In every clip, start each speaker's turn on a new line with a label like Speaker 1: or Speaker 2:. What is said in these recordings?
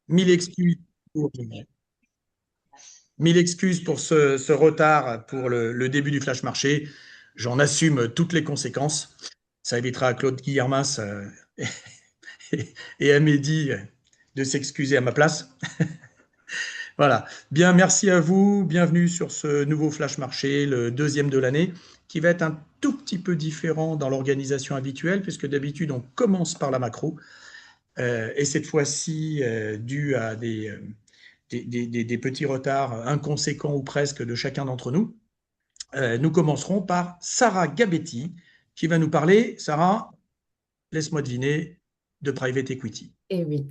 Speaker 1: Mille excuses pour, mille excuses pour ce retard pour le début du flash marché. J'en assume toutes les conséquences. Ça évitera à Claude Guillermas et à Mehdi de s'excuser à ma place. Voilà. Bien, merci à vous. Bienvenue sur ce nouveau flash marché, le deuxième de l'année, qui va être un tout petit peu différent dans l'organisation habituelle, puisque d'habitude, on commence par la macro. Et cette fois-ci, dû à des petits retards inconséquents ou presque de chacun d'entre nous, nous commencerons par Sarah Gabetti, qui va nous parler, Sarah, laisse-moi deviner, de private equity.
Speaker 2: Eh oui.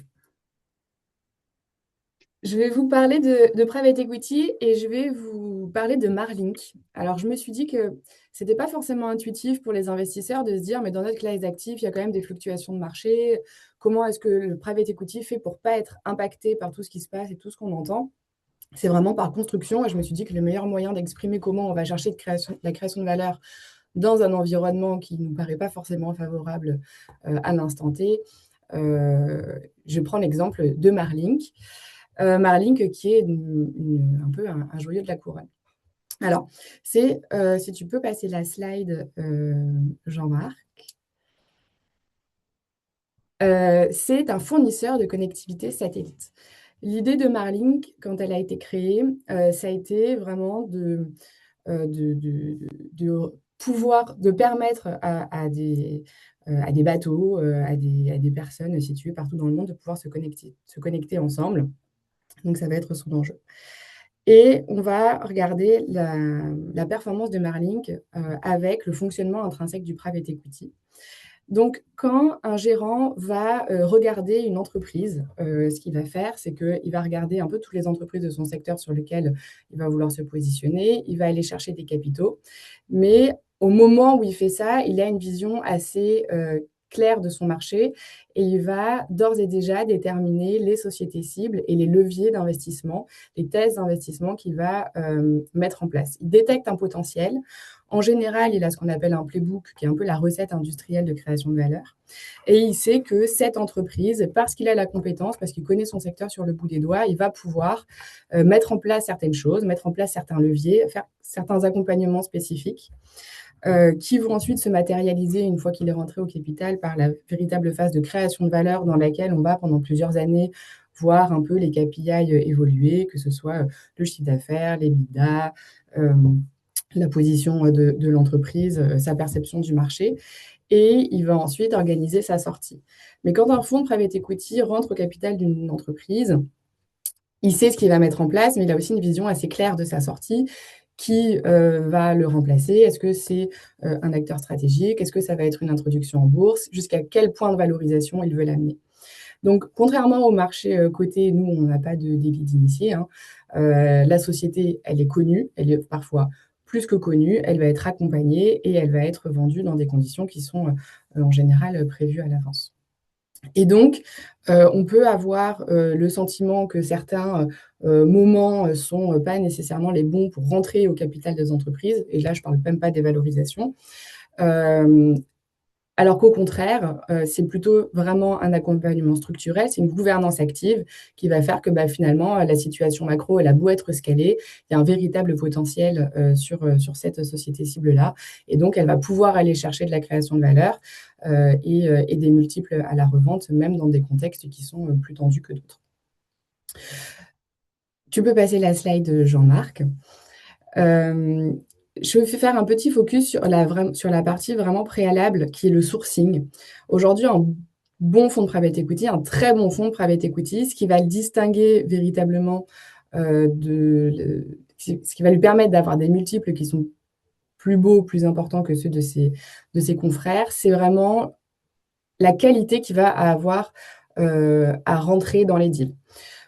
Speaker 2: Je vais vous parler de private equity et je vais vous parler de Marlink. Alors, je me suis dit que c'était pas forcément intuitif pour les investisseurs de se dire, mais dans notre classe d'actifs, il y a quand même des fluctuations de marché. Comment est-ce que le private equity fait pour pas être impacté par tout ce qui se passe et tout ce qu'on entend? C'est vraiment par construction. Et je me suis dit que le meilleur moyen d'exprimer comment on va chercher la création de valeur dans un environnement qui ne nous paraît pas forcément favorable à l'instant T, je prends l'exemple de Marlink. Marlink qui est un peu un joyau de la couronne. Alors, si tu peux passer la slide, Jean-Marc. C'est un fournisseur de connectivité satellite. L'idée de Marlink, quand elle a été créée, ça a été vraiment de pouvoir, de permettre à des bateaux, à des personnes situées partout dans le monde de pouvoir se connecter ensemble. Donc, ça va être son enjeu. Et on va regarder la performance de Marlink avec le fonctionnement intrinsèque du private equity. Donc, quand un gérant va regarder une entreprise, ce qu'il va faire, c'est qu'il va regarder un peu toutes les entreprises de son secteur sur lesquelles il va vouloir se positionner, il va aller chercher des capitaux, mais au moment où il fait ça, il a une vision assez claire de son marché et il va d'ores et déjà déterminer les sociétés cibles et les leviers d'investissement, les thèses d'investissement qu'il va mettre en place. Il détecte un potentiel. En général, il a ce qu'on appelle un playbook, qui est un peu la recette industrielle de création de valeur. Et il sait que cette entreprise, parce qu'il a la compétence, parce qu'il connaît son secteur sur le bout des doigts, il va pouvoir mettre en place certaines choses, mettre en place certains leviers, faire certains accompagnements spécifiques qui vont ensuite se matérialiser une fois qu'il est rentré au capital par la véritable phase de création de valeur dans laquelle on va pendant plusieurs années voir un peu les KPI évoluer, que ce soit le chiffre d'affaires, les l'EBITDA, la position de l'entreprise, sa perception du marché. Et il va ensuite organiser sa sortie. Mais quand un fonds de private equity rentre au capital d'une entreprise, il sait ce qu'il va mettre en place, mais il a aussi une vision assez claire de sa sortie. Qui va le remplacer? Est-ce que c'est un acteur stratégique? Est-ce que ça va être une introduction en bourse? Jusqu'à quel point de valorisation il veut l'amener? Donc, contrairement au marché coté, nous, on n'a pas de débit d'initié. Hein. La société, elle est connue, elle est parfois plus que connue, elle va être accompagnée et elle va être vendue dans des conditions qui sont en général prévues à l'avance. Et donc, on peut avoir le sentiment que certains moments ne sont pas nécessairement les bons pour rentrer au capital des entreprises. Et là, je ne parle même pas des valorisations. Alors qu'au contraire, c'est plutôt vraiment un accompagnement structurel, c'est une gouvernance active qui va faire que finalement, la situation macro, elle a beau être scalée, il y a un véritable potentiel sur cette société cible-là. Et donc, elle va pouvoir aller chercher de la création de valeur et des multiples à la revente, même dans des contextes qui sont plus tendus que d'autres. Tu peux passer la slide, Jean-Marc. Je vais faire un petit focus sur la partie vraiment préalable qui est le sourcing. Aujourd'hui, un bon fonds de private equity, un très bon fonds de private equity, ce qui va le distinguer véritablement, ce qui va lui permettre d'avoir des multiples qui sont plus beaux, plus importants que ceux de ses confrères, c'est vraiment la qualité qu'il va avoir à rentrer dans les deals.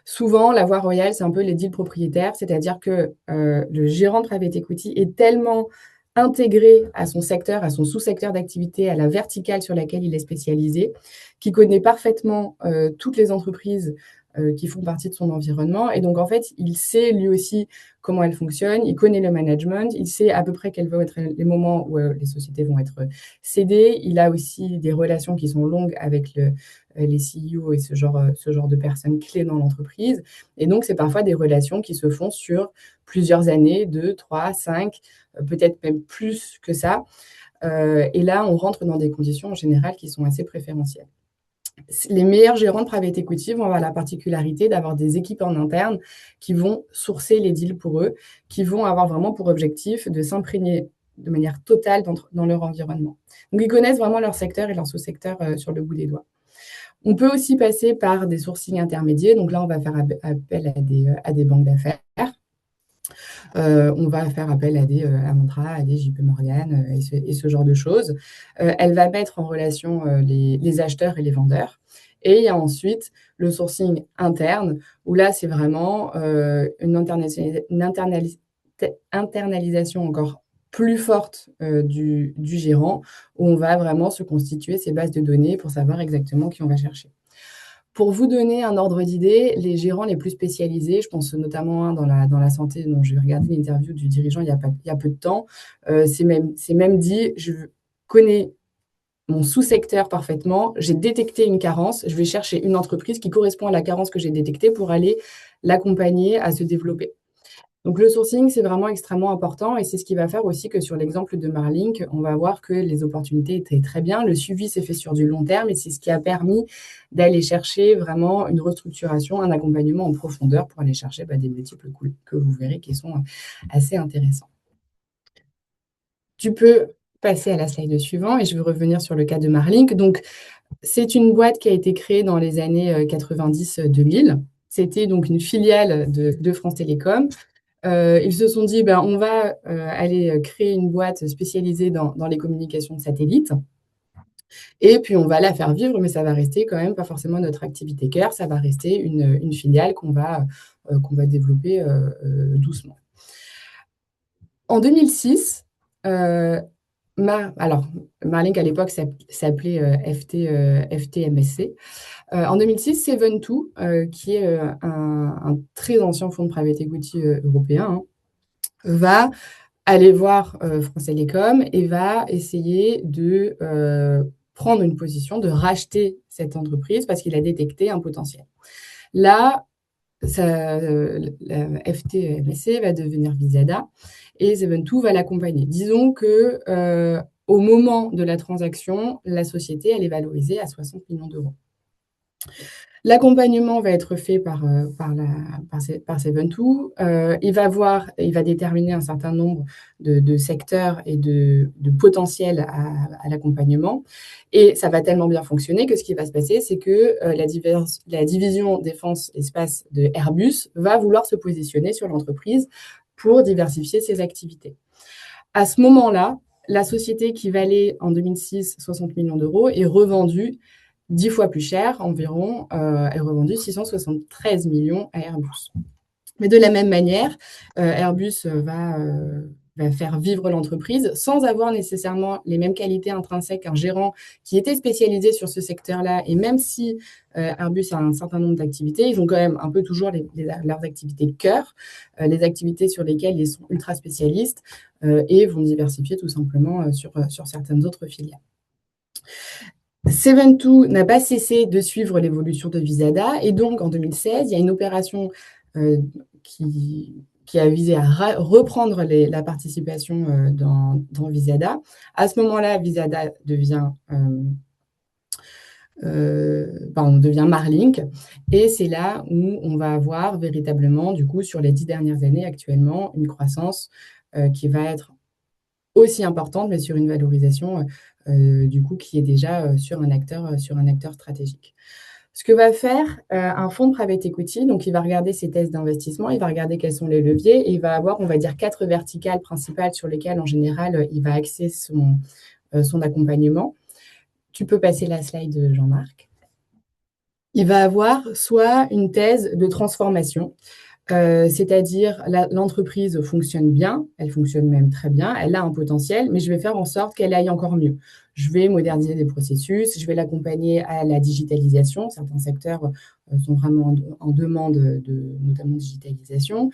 Speaker 2: Souvent, la voie royale, c'est un peu les deals propriétaires, c'est-à-dire que le gérant de private equity est tellement intégré à son secteur, à son sous-secteur d'activité, à la verticale sur laquelle il est spécialisé, qu'il connaît parfaitement toutes les entreprises qui font partie de son environnement. Et donc, en fait, il sait lui aussi comment elle fonctionne, il connaît le management, il sait à peu près quels vont être les moments où les sociétés vont être cédées. Il a aussi des relations qui sont longues avec les CEO et ce genre de personnes clés dans l'entreprise. Et donc, c'est parfois des relations qui se font sur plusieurs années, 2, 3, 5, peut-être même plus que ça. Et là, on rentre dans des conditions en général qui sont assez préférentielles. Les meilleurs gérants de private equity vont avoir la particularité d'avoir des équipes en interne qui vont sourcer les deals pour eux, qui vont avoir vraiment pour objectif de s'imprégner de manière totale dans leur environnement. Donc, ils connaissent vraiment leur secteur et leur sous-secteur sur le bout des doigts. On peut aussi passer par des sourcings intermédiaires. Donc là, on va faire appel à des banques d'affaires. On va faire appel à Mantra, à des JP Morgan et ce genre de choses. Elle va mettre en relation les acheteurs et les vendeurs. Et il y a ensuite le sourcing interne, où là, c'est vraiment une internalisation encore plus forte du gérant, où on va vraiment se constituer ces bases de données pour savoir exactement qui on va chercher. Pour vous donner un ordre d'idée, les gérants les plus spécialisés, je pense notamment dans la santé, dont j'ai regardé l'interview du dirigeant il y a peu de temps, c'est même dit, je connais mon sous-secteur parfaitement, j'ai détecté une carence, je vais chercher une entreprise qui correspond à la carence que j'ai détectée pour aller l'accompagner à se développer. Donc, le sourcing, c'est vraiment extrêmement important et c'est ce qui va faire aussi que sur l'exemple de Marlink, on va voir que les opportunités étaient très bien. Le suivi s'est fait sur du long terme et c'est ce qui a permis d'aller chercher vraiment une restructuration, un accompagnement en profondeur pour aller chercher des multiples coûts que vous verrez qui sont assez intéressants. Tu peux passer à la slide suivante et je vais revenir sur le cas de Marlink. Donc, c'est une boîte qui a été créée dans les années 90-2000. C'était donc une filiale de France Télécom. Ils se sont dit, on va aller créer une boîte spécialisée dans les communications de satellite. Et puis, on va la faire vivre, mais ça va rester quand même pas forcément notre activité cœur. Ça va rester une filiale qu'on va développer doucement. En 2006, Marlink à l'époque s'appelait FTMSC. En 2006, Seven2, qui est un très ancien fonds de private equity européen, va aller voir France Télécom et va essayer de prendre une position, de racheter cette entreprise parce qu'il a détecté un potentiel. Là, la FTMSC va devenir Visada et Seven2 va l'accompagner. Disons que au moment de la transaction, la société elle est valorisée à 60 millions d'euros. L'accompagnement va être fait par Seven2. Il va déterminer un certain nombre de secteurs et de potentiels à l'accompagnement. Et ça va tellement bien fonctionner que ce qui va se passer, c'est que la division défense-espace de Airbus va vouloir se positionner sur l'entreprise pour diversifier ses activités. À ce moment-là, la société qui valait en 2006 60 millions d'euros est revendue 10 fois plus cher, environ, est revendu 673 millions à Airbus. Mais de la même manière, Airbus va faire vivre l'entreprise sans avoir nécessairement les mêmes qualités intrinsèques qu'un gérant qui était spécialisé sur ce secteur-là. Et même si Airbus a un certain nombre d'activités, ils ont quand même un peu toujours leurs activités cœur, les activités sur lesquelles ils sont ultra spécialistes et vont diversifier tout simplement sur certaines autres filiales. Seven2 n'a pas cessé de suivre l'évolution de Visada et donc en 2016, il y a une opération qui a visé à reprendre la participation dans Visada. À ce moment-là, Visada devient Marlink et c'est là où on va avoir véritablement, du coup, sur les 10 dernières années actuellement, une croissance qui va être aussi importante, mais sur une valorisation du coup qui est déjà sur un acteur stratégique. Ce que va faire un fonds de private equity, donc il va regarder ses thèses d'investissement, il va regarder quels sont les leviers et il va avoir, on va dire, 4 verticales principales sur lesquelles, en général, il va axer son accompagnement. Tu peux passer la slide, Jean-Marc. Il va avoir soit une thèse de transformation. C'est-à-dire l'entreprise fonctionne bien, elle fonctionne même très bien, elle a un potentiel, mais je vais faire en sorte qu'elle aille encore mieux. Je vais moderniser les processus, je vais l'accompagner à la digitalisation. Certains secteurs sont vraiment en demande notamment de digitalisation.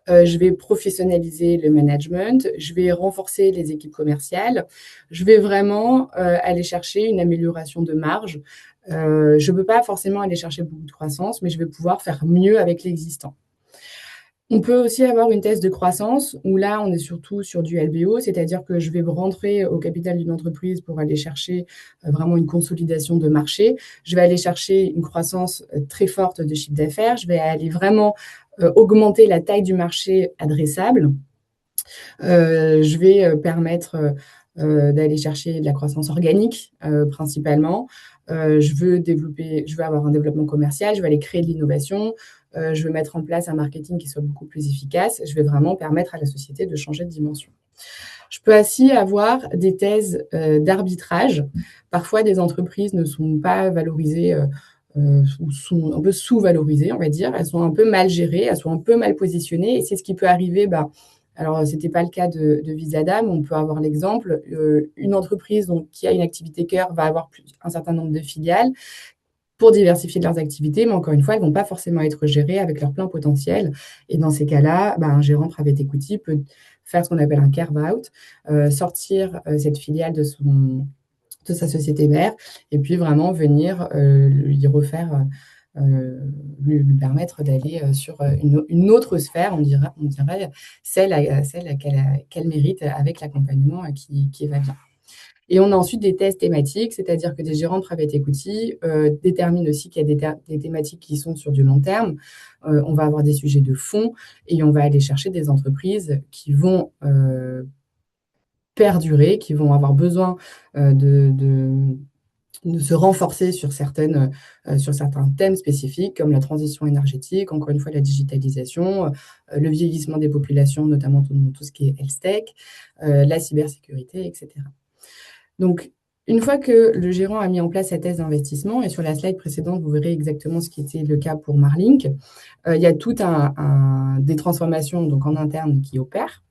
Speaker 2: Je vais professionnaliser le management, je vais renforcer les équipes commerciales, je vais vraiment aller chercher une amélioration de marge. Je ne peux pas forcément aller chercher beaucoup de croissance, mais je vais pouvoir faire mieux avec l'existant. On peut aussi avoir une thèse de croissance où là, on est surtout sur du LBO, c'est-à-dire que je vais rentrer au capital d'une entreprise pour aller chercher vraiment une consolidation de marché. Je vais aller chercher une croissance très forte de chiffre d'affaires. Je vais aller vraiment augmenter la taille du marché adressable. Je vais permettre d'aller chercher de la croissance organique principalement. Je veux avoir un développement commercial, je vais aller créer de l'innovation, je veux mettre en place un marketing qui soit beaucoup plus efficace. Je vais vraiment permettre à la société de changer de dimension. Je peux aussi avoir des thèses d'arbitrage. Parfois, des entreprises ne sont pas valorisées ou sont un peu sous-valorisées, on va dire. Elles sont un peu mal gérées, elles sont un peu mal positionnées. Et c'est ce qui peut arriver. Alors, ce n'était pas le cas de Visada, mais on peut avoir l'exemple. Une entreprise qui a une activité cœur va avoir un certain nombre de filiales pour diversifier leurs activités, mais encore une fois, elles ne vont pas forcément être gérées avec leur plein potentiel. Et dans ces cas-là, un gérant private equity peut faire ce qu'on appelle un carve-out, sortir cette filiale de sa société mère, et puis vraiment venir lui refaire, lui permettre d'aller sur une autre sphère, on dirait celle qu'elle mérite avec l'accompagnement qui va bien. Et on a ensuite des thèses thématiques, c'est-à-dire que des gérants de private equity déterminent aussi qu'il y a des thématiques qui sont sur du long terme. On va avoir des sujets de fond et on va aller chercher des entreprises qui vont perdurer, qui vont avoir besoin de se renforcer sur certains thèmes spécifiques comme la transition énergétique, encore une fois la digitalisation, le vieillissement des populations, notamment tout ce qui est health tech, la cybersécurité, etc. Donc, une fois que le gérant a mis en place sa thèse d'investissement, et sur la slide précédente, vous verrez exactement ce qui était le cas pour Marlink, il y a tout des transformations donc, en interne qui opèrent.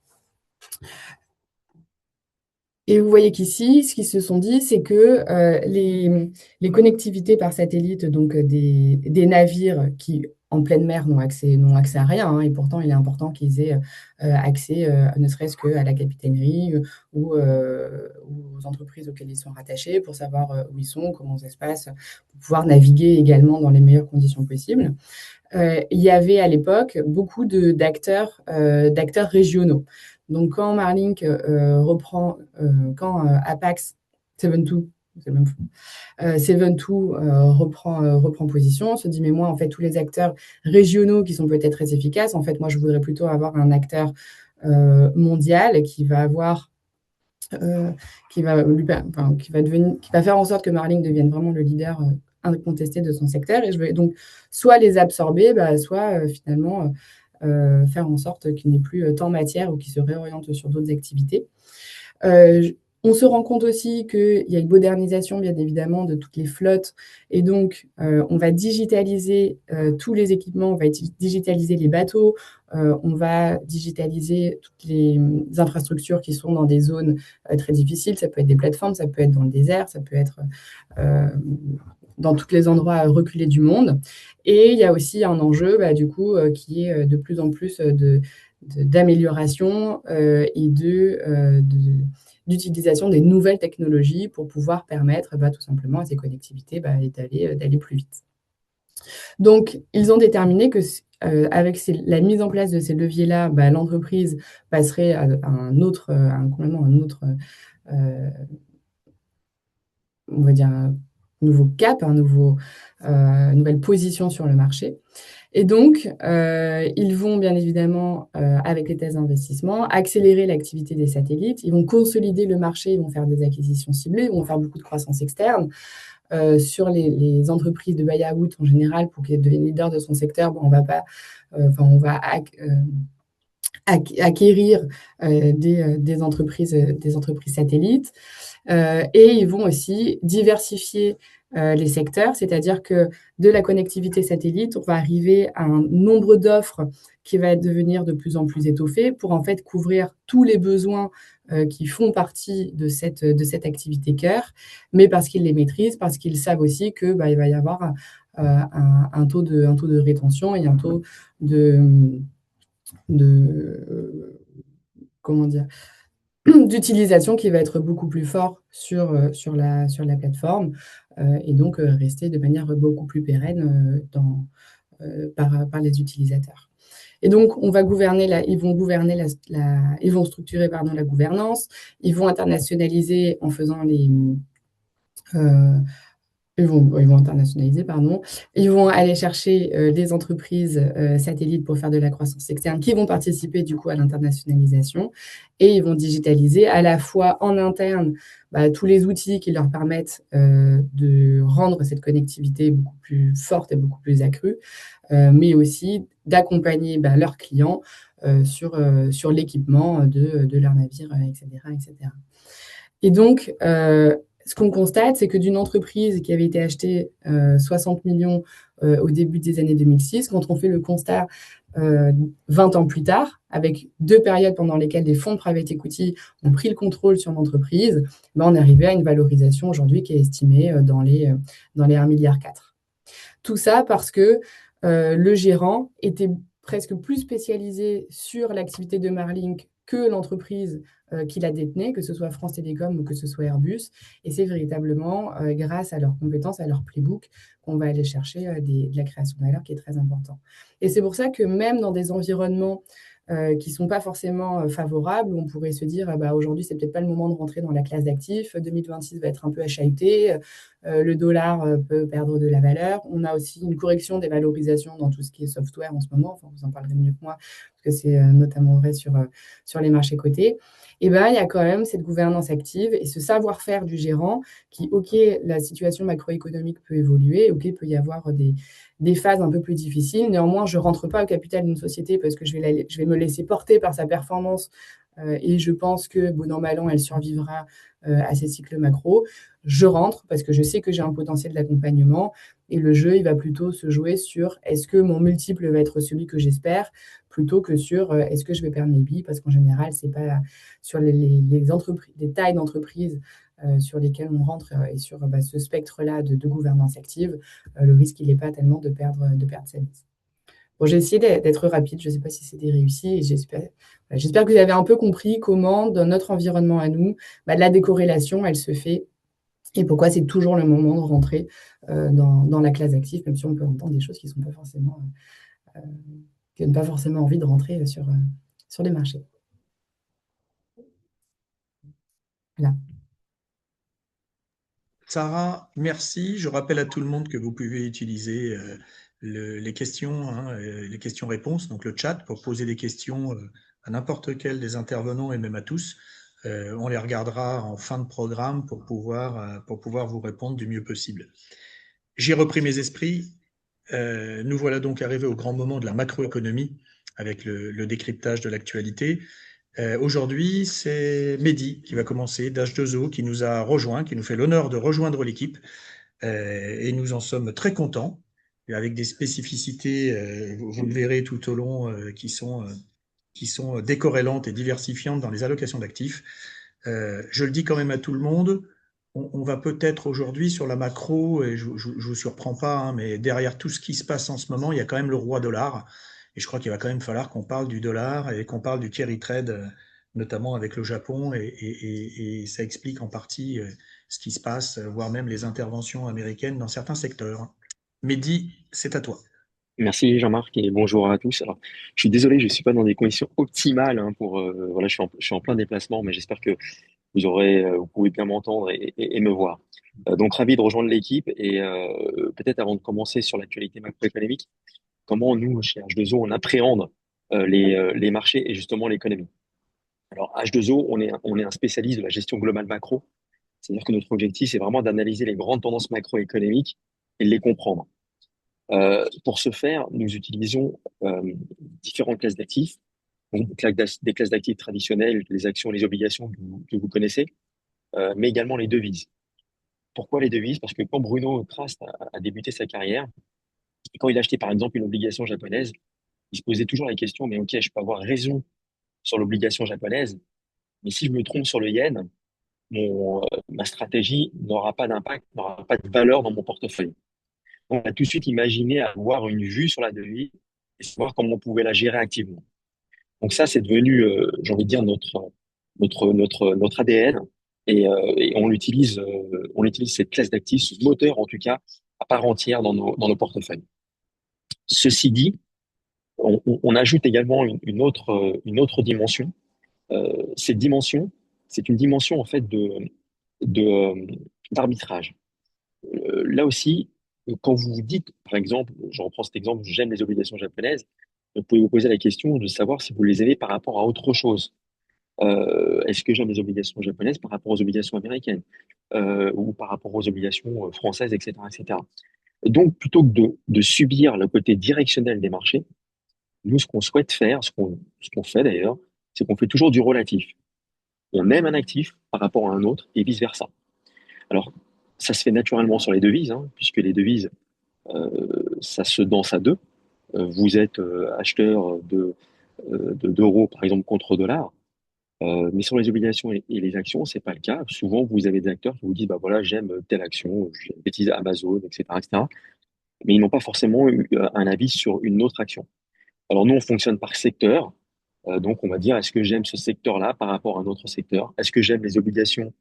Speaker 2: Et vous voyez qu'ici, ce qu'ils se sont dit, c'est que les connectivités par satellite, donc des navires qui, en pleine mer, n'ont accès à rien, hein, et pourtant, il est important qu'ils aient accès, ne serait-ce qu'à la capitainerie ou aux entreprises auxquelles ils sont rattachés pour savoir où ils sont, comment ça se passe, pour pouvoir naviguer également dans les meilleures conditions possibles. Il y avait à l'époque beaucoup d'acteurs régionaux. Donc, quand Marlink quand Apax 72, c'est même fou, 72 reprend position, on se dit, mais moi, en fait, tous les acteurs régionaux qui sont peut-être très efficaces, en fait, moi, je voudrais plutôt avoir un acteur mondial qui va faire en sorte que Marlink devienne vraiment le leader incontesté de son secteur. Et je vais donc soit les absorber, soit finalement faire en sorte qu'il n'y ait plus tant matière ou qu'il se réoriente sur d'autres activités. On se rend compte aussi qu'il y a une modernisation, bien évidemment, de toutes les flottes. Et donc, on va digitaliser tous les équipements, on va digitaliser les bateaux, on va digitaliser toutes les infrastructures qui sont dans des zones très difficiles. Ça peut être des plateformes, ça peut être dans le désert, ça peut être dans tous les endroits reculés du monde. Et il y a aussi un enjeu, du coup, qui est de plus en plus d'amélioration et d'utilisation des nouvelles technologies pour pouvoir permettre tout simplement à ces connectivités d'aller plus vite. Donc, ils ont déterminé que avec la mise en place de ces leviers-là, l'entreprise passerait à complètement un autre, on va dire, un nouveau cap, une nouvelle position sur le marché. Et donc, ils vont bien évidemment, avec les thèses d'investissement, accélérer l'activité des satellites. Ils vont consolider le marché, ils vont faire des acquisitions ciblées, ils vont faire beaucoup de croissance externe. Sur les entreprises de buy-out en général, pour qu'elles deviennent leaders de son secteur, on va acquérir des entreprises satellites. Et ils vont aussi diversifier les secteurs, c'est-à-dire que de la connectivité satellite, on va arriver à un nombre d'offres qui va devenir de plus en plus étoffé pour en fait couvrir tous les besoins qui font partie de cette activité cœur, mais parce qu'ils les maîtrisent, parce qu'ils savent aussi que il va y avoir un taux de rétention et un taux de, de comment dire, d'utilisation qui va être beaucoup plus fort sur la plateforme et donc rester de manière beaucoup plus pérenne par les utilisateurs. Et donc, ils vont structurer la gouvernance, ils vont internationaliser en faisant euh, ils vont internationaliser, pardon. Ils vont aller chercher des entreprises satellites pour faire de la croissance externe qui vont participer du coup à l'internationalisation et ils vont digitaliser à la fois en interne tous les outils qui leur permettent de rendre cette connectivité beaucoup plus forte et beaucoup plus accrue, mais aussi d'accompagner leurs clients sur l'équipement de leurs navires, etc., etc. Et donc, ce qu'on constate, c'est que d'une entreprise qui avait été achetée 60 millions au début des années 2006, quand on fait le constat 20 ans plus tard, avec deux périodes pendant lesquelles des fonds de private equity ont pris le contrôle sur l'entreprise, on est arrivé à une valorisation aujourd'hui qui est estimée dans les 1,4 milliard. Tout ça parce que le gérant était presque plus spécialisé sur l'activité de Marlink que l'entreprise qui la détenait, que ce soit France Télécom ou que ce soit Airbus. Et c'est véritablement grâce à leurs compétences, à leur playbook, qu'on va aller chercher de la création de valeur qui est très important. Et c'est pour ça que même dans des environnements qui ne sont pas forcément favorables, où on pourrait se dire aujourd'hui, c'est peut-être pas le moment de rentrer dans la classe d'actifs, 2026 va être un peu achahuté, le dollar peut perdre de la valeur. On a aussi une correction des valorisations dans tout ce qui est software en ce moment, enfin, vous en parlerez mieux que moi, parce que c'est notamment vrai sur les marchés cotés. Et il y a quand même cette gouvernance active et ce savoir-faire du gérant qui, OK, la situation macroéconomique peut évoluer, OK, il peut y avoir des phases un peu plus difficiles. Néanmoins, je ne rentre pas au capital d'une société parce que je vais me laisser porter par sa performance et je pense que, bon an, mal an, elle survivra à ces cycles macro. Je rentre parce que je sais que j'ai un potentiel d'accompagnement et le jeu, il va plutôt se jouer sur est-ce que mon multiple va être celui que j'espère plutôt que sur est-ce que je vais perdre mes billes parce qu'en général, c'est pas sur les tailles d'entreprise sur lesquelles on rentre et sur ce spectre-là de gouvernance active, le risque, il n'est pas tellement de perdre sa mise. Bon, j'ai essayé d'être rapide, je ne sais pas si c'était réussi et j'espère que vous avez un peu compris comment, dans notre environnement à nous, la décorrélation, elle se fait et pourquoi c'est toujours le moment de rentrer dans la classe active, même si on peut entendre des choses qui sont pas forcément, qui n'ont pas forcément envie de rentrer sur les marchés. Voilà.
Speaker 1: Sarah, merci. Je rappelle à tout le monde que vous pouvez utiliser les questions, hein, les questions-réponses, donc le chat, pour poser des questions à n'importe quel des intervenants et même à tous. On les regardera en fin de programme pour pouvoir vous répondre du mieux possible. J'ai repris mes esprits. Nous voilà donc arrivés au grand moment de la macroéconomie avec le décryptage de l'actualité. Aujourd'hui, c'est Mehdi qui va commencer d'H2O, qui nous a rejoint, qui nous fait l'honneur de rejoindre l'équipe. Et nous en sommes très contents, avec des spécificités, vous le verrez tout au long, qui sont décorrélantes et diversifiantes dans les allocations d'actifs. Je le dis quand même à tout le monde, on va peut-être aujourd'hui sur la macro, et je ne vous surprends pas, hein, mais derrière tout ce qui se passe en ce moment, il y a quand même le roi dollar. Et je crois qu'il va quand même falloir qu'on parle du dollar et qu'on parle du carry trade, notamment avec le Japon. Et ça explique en partie ce qui se passe, voire même les interventions américaines dans certains secteurs. Mehdi, c'est à toi.
Speaker 3: Merci Jean-Marc et bonjour à tous. Alors, je suis désolé, je ne suis pas dans des conditions optimales hein, voilà, je suis en plein déplacement, mais j'espère que vous pouvez bien m'entendre et me voir. Donc ravi de rejoindre l'équipe et peut-être avant de commencer sur l'actualité macroéconomique, comment nous chez H2O on appréhende les marchés et justement l'économie. Alors H2O, on est un spécialiste de la gestion globale macro, c'est-à-dire que notre objectif c'est vraiment d'analyser les grandes tendances macroéconomiques et de les comprendre. Pour ce faire, nous utilisons différentes classes d'actifs, donc des classes d'actifs traditionnelles, les actions, les obligations que vous connaissez, mais également les devises. Pourquoi les devises? Parce que quand Bruno Krast a débuté sa carrière, quand il achetait par exemple une obligation japonaise, il se posait toujours la question, mais ok, je peux avoir raison sur l'obligation japonaise, mais si je me trompe sur le yen, ma stratégie n'aura pas d'impact, n'aura pas de valeur dans mon portefeuille. On a tout de suite imaginé avoir une vue sur la devise et savoir comment on pouvait la gérer activement. Donc ça, c'est devenu, j'ai envie de dire, notre ADN et on utilise cette classe d'actifs, ce moteur en tout cas, à part entière dans nos portefeuilles. Ceci dit, on ajoute également une autre dimension. Cette dimension, c'est une dimension en fait de, euh, d'arbitrage. Là aussi, quand vous vous dites, par exemple, je reprends cet exemple, j'aime les obligations japonaises, vous pouvez vous poser la question de savoir si vous les aimez par rapport à autre chose. Est-ce que j'aime les obligations japonaises par rapport aux obligations américaines ou par rapport aux obligations françaises, etc., etc. Donc, plutôt que de subir le côté directionnel des marchés, nous, ce qu'on souhaite faire, ce qu'on fait d'ailleurs, c'est qu'on fait toujours du relatif. On aime un actif par rapport à un autre et vice-versa. Alors, ça se fait naturellement sur les devises, hein, puisque les devises, euh, ça se danse à deux. Vous êtes acheteur d'euros, par exemple, contre dollars. Mais sur les obligations et les actions, c'est pas le cas. Souvent, vous avez des acteurs qui vous disent, bah voilà, j'aime telle action, j'ai une bêtise Amazon, etc., etc. Mais ils n'ont pas forcément eu un avis sur une autre action. Alors nous, on fonctionne par secteur. Donc, on va dire, est-ce que j'aime ce secteur-là par rapport à un autre secteur? Est-ce que j'aime les obligations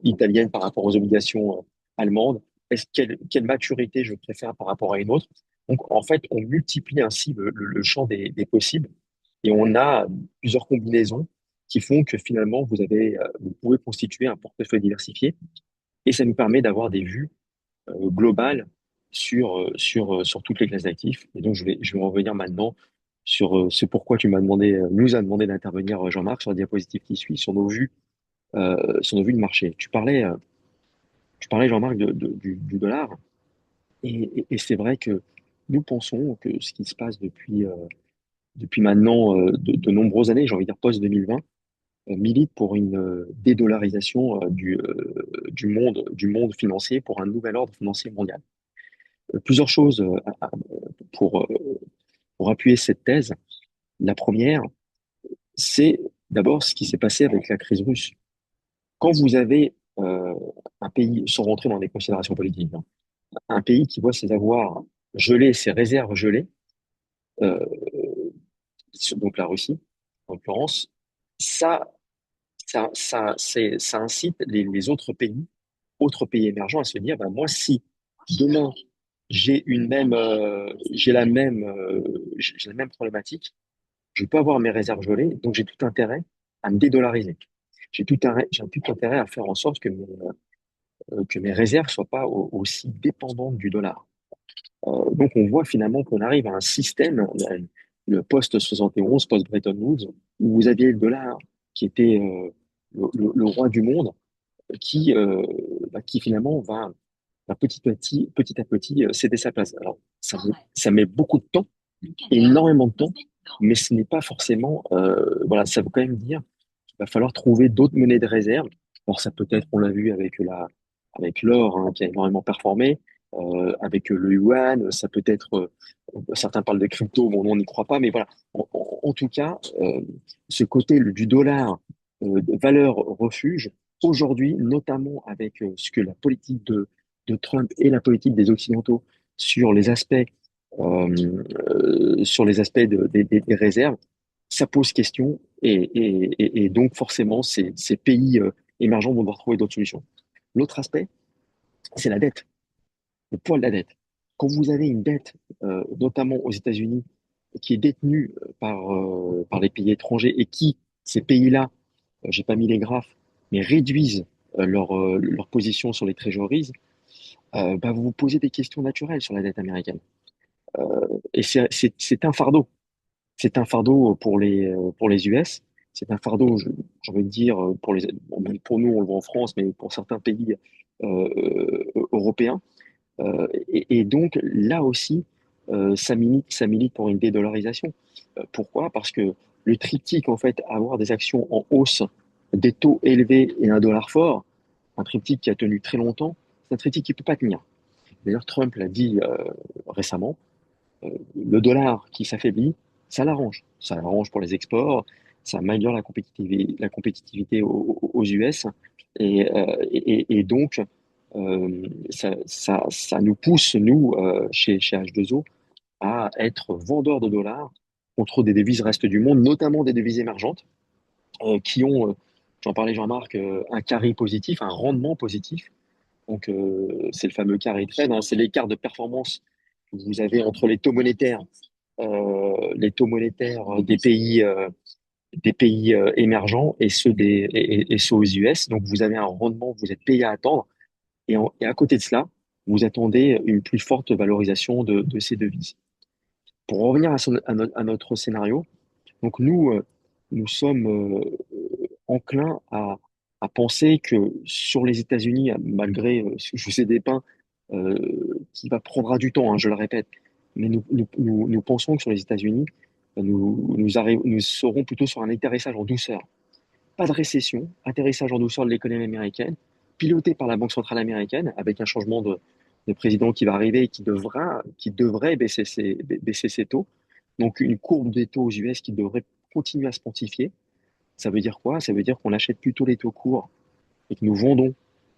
Speaker 3: italiennes par rapport aux obligations allemandes? Quelle maturité je préfère par rapport à une autre? Donc, en fait, on multiplie ainsi le champ des possibles et on a plusieurs combinaisons qui font que finalement, vous pouvez constituer un portefeuille diversifié et ça nous permet d'avoir des vues globales sur toutes les classes d'actifs. Et donc, je vais revenir maintenant sur ce pourquoi nous a demandé d'intervenir Jean-Marc sur la diapositive qui suit, sur nos vues de marché. Tu parlais Jean-Marc, du dollar, et c'est vrai que nous pensons que ce qui se passe depuis maintenant de nombreuses années, j'ai envie de dire post-2020, milite pour une dédollarisation du monde financier, pour un nouvel ordre financier mondial. Plusieurs choses pour, euh, pour appuyer cette thèse. La première, c'est d'abord ce qui s'est passé avec la crise russe. Quand vous avez un pays, sans rentrer dans des considérations politiques, hein, un pays qui voit ses avoirs gelés, ses réserves gelées, euh, donc la Russie, en l'occurrence, ça, ça incite les autres pays émergents à se dire, bah, moi, si demain j'ai la même problématique, je peux avoir mes réserves gelées, donc j'ai tout intérêt à me dédollariser. J'ai tout intérêt à faire en sorte que mes réserves soient pas aussi dépendantes du dollar. Donc on voit finalement qu'on arrive à un système, le post-71, post-Bretton Woods, où vous aviez le dollar qui était le roi du monde, qui finalement va petit à petit céder sa place. Alors ça met beaucoup de temps, énormément de temps, mais ce n'est pas forcément, voilà, ça veut quand même dire qu'il va falloir trouver d'autres monnaies de réserve. Alors ça peut être, on l'a vu avec l'or, hein, qui a énormément performé, avec le yuan, ça peut être, certains parlent de crypto, bon, nous, on n'y croit pas, mais voilà. En tout cas, ce côté du dollar, de valeur refuge, aujourd'hui, notamment avec ce que la politique de Trump et la politique des Occidentaux sur les aspects des réserves, ça pose question et donc forcément ces pays émergents vont devoir trouver d'autres solutions. L'autre aspect, c'est la dette, le poids de la dette. Quand vous avez une dette, notamment aux États-Unis, qui est détenue par les pays étrangers et ces pays-là, j'ai pas mis les graphes, mais réduisent leur position sur les treasuries, bah, vous vous posez des questions naturelles sur la dette américaine. Et c'est un fardeau. C'est un fardeau pour les US. C'est un fardeau, j'ai envie de dire, bon, même pour nous, on le voit en France, mais pour certains pays européens. Et donc, là aussi, ça milite pour une dédollarisation. Pourquoi? Parce que le triptyque, en fait, avoir des actions en hausse, des taux élevés et un dollar fort, un triptyque qui a tenu très longtemps, c'est un triptyque qui peut pas tenir. D'ailleurs, Trump l'a dit récemment, le dollar qui s'affaiblit, ça l'arrange. Ça l'arrange pour les exports, ça améliore la compétitivité aux US, et donc ça nous pousse, nous, chez H2O, à être vendeurs de dollars contre des devises restes du monde, notamment des devises émergentes, qui ont, j'en parlais Jean-Marc, un carry positif, un rendement positif. Donc, c'est le fameux carry trade, hein, c'est l'écart de performance que vous avez entre les taux monétaires des pays émergents et et ceux aux US. Donc, vous avez un rendement, vous êtes payé à attendre. Et à côté de cela, vous attendez une plus forte valorisation de ces devises. Pour revenir à notre scénario, donc nous sommes enclins à penser que sur les États-Unis, malgré ce que je vous ai dépeint, euh, qui va prendra du temps, hein, je le répète, mais nous pensons que sur les États-Unis, nous serons plutôt sur un atterrissage en douceur. Pas de récession, atterrissage en douceur de l'économie américaine, piloté par la Banque centrale américaine, avec un changement de président qui va arriver et qui devrait baisser ses taux. Donc une courbe des taux aux US qui devrait continuer à se pontifier. Ça veut dire quoi? Ça veut dire qu'on achète plutôt les taux courts et que nous vendons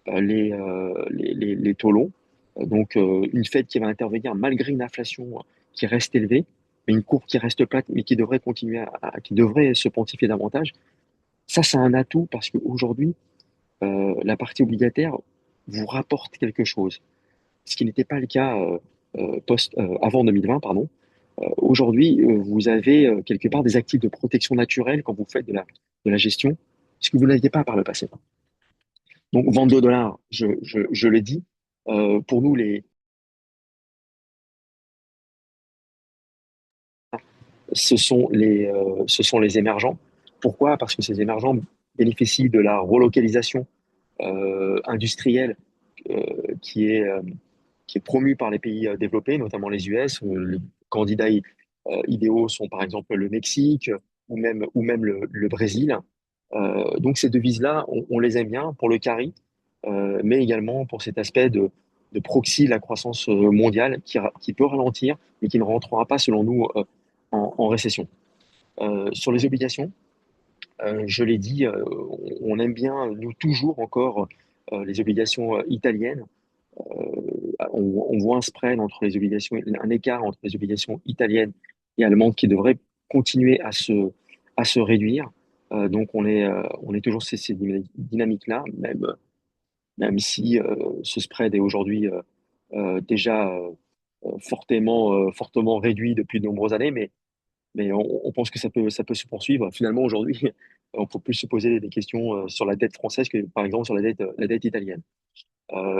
Speaker 3: les taux longs. Donc une Fed qui va intervenir malgré une inflation qui reste élevée, mais une courbe qui reste plate, mais qui devrait qui devrait se pontifier davantage. Ça, c'est un atout parce qu'aujourd'hui, la partie obligataire vous rapporte quelque chose, ce qui n'était pas le cas avant 2020, pardon. Aujourd'hui, vous avez quelque part des actifs de protection naturelle quand vous faites de la gestion, ce que vous n'aviez pas par le passé. Donc, vendre de dollars, je l'ai dit, pour nous, ce sont les émergents. Pourquoi? Parce que ces émergents bénéficient de la relocalisation industrielle euh, qui est, euh, qui est promue par les pays développés, notamment les US. Les candidats idéaux sont par exemple le Mexique ou même le Brésil. Donc ces devises-là, on les aime bien pour le carry, mais également pour cet aspect de proxy de la croissance mondiale qui peut ralentir, mais qui ne rentrera pas, selon nous, en récession. Sur les obligations, je l'ai dit, on aime bien, nous, toujours encore, les obligations italiennes. On voit un spread entre les obligations, un écart entre les obligations italiennes et allemandes qui devrait continuer à se réduire. Donc on est toujours ces dynamiques-là, même si ce spread est aujourd'hui déjà fortement réduit depuis de nombreuses années, mais on pense que ça peut se poursuivre. Finalement, aujourd'hui, on peut plus se poser des questions sur la dette française que, par exemple, sur la dette italienne.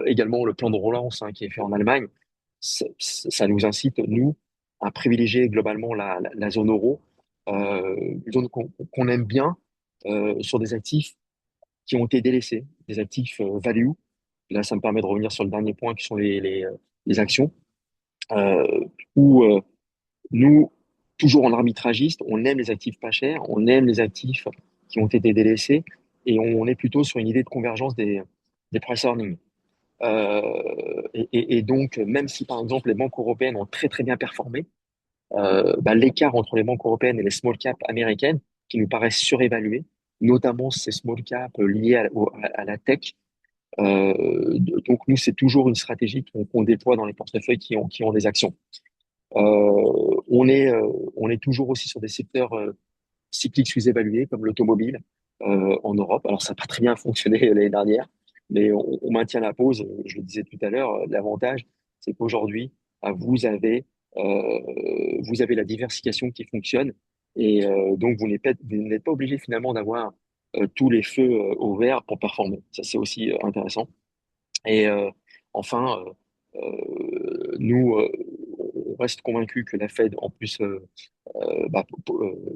Speaker 3: Également, le plan de relance qui est fait en Allemagne, ça nous incite, nous, à privilégier globalement la zone euro, une zone qu'on aime bien sur des actifs qui ont été délaissés, des actifs value. Là, ça me permet de revenir sur le dernier point qui sont les actions, euh, où nous, toujours en arbitragiste, on aime les actifs pas chers, on aime les actifs qui ont été délaissés, et on est plutôt sur une idée de convergence des price earnings. Et donc, même si par exemple les banques européennes ont très bien performé, l'écart entre les banques européennes et les small caps américaines, qui nous paraissent surévaluées, notamment ces small caps liés à la tech. Donc nous, c'est toujours une stratégie qu'on déploie dans les portefeuilles qui ont des actions. On est toujours aussi sur des secteurs cycliques sous-évalués, comme l'automobile en Europe. Alors, ça n'a pas très bien fonctionné l'année dernière, mais on maintient la pause. Je le disais tout à l'heure, l'avantage, c'est qu'aujourd'hui, vous avez la diversification qui fonctionne, et donc vous n'êtes pas obligé finalement d'avoir tous les feux au vert pour performer. Ça, c'est aussi intéressant. Et enfin, nous, on reste convaincus que la Fed, en plus,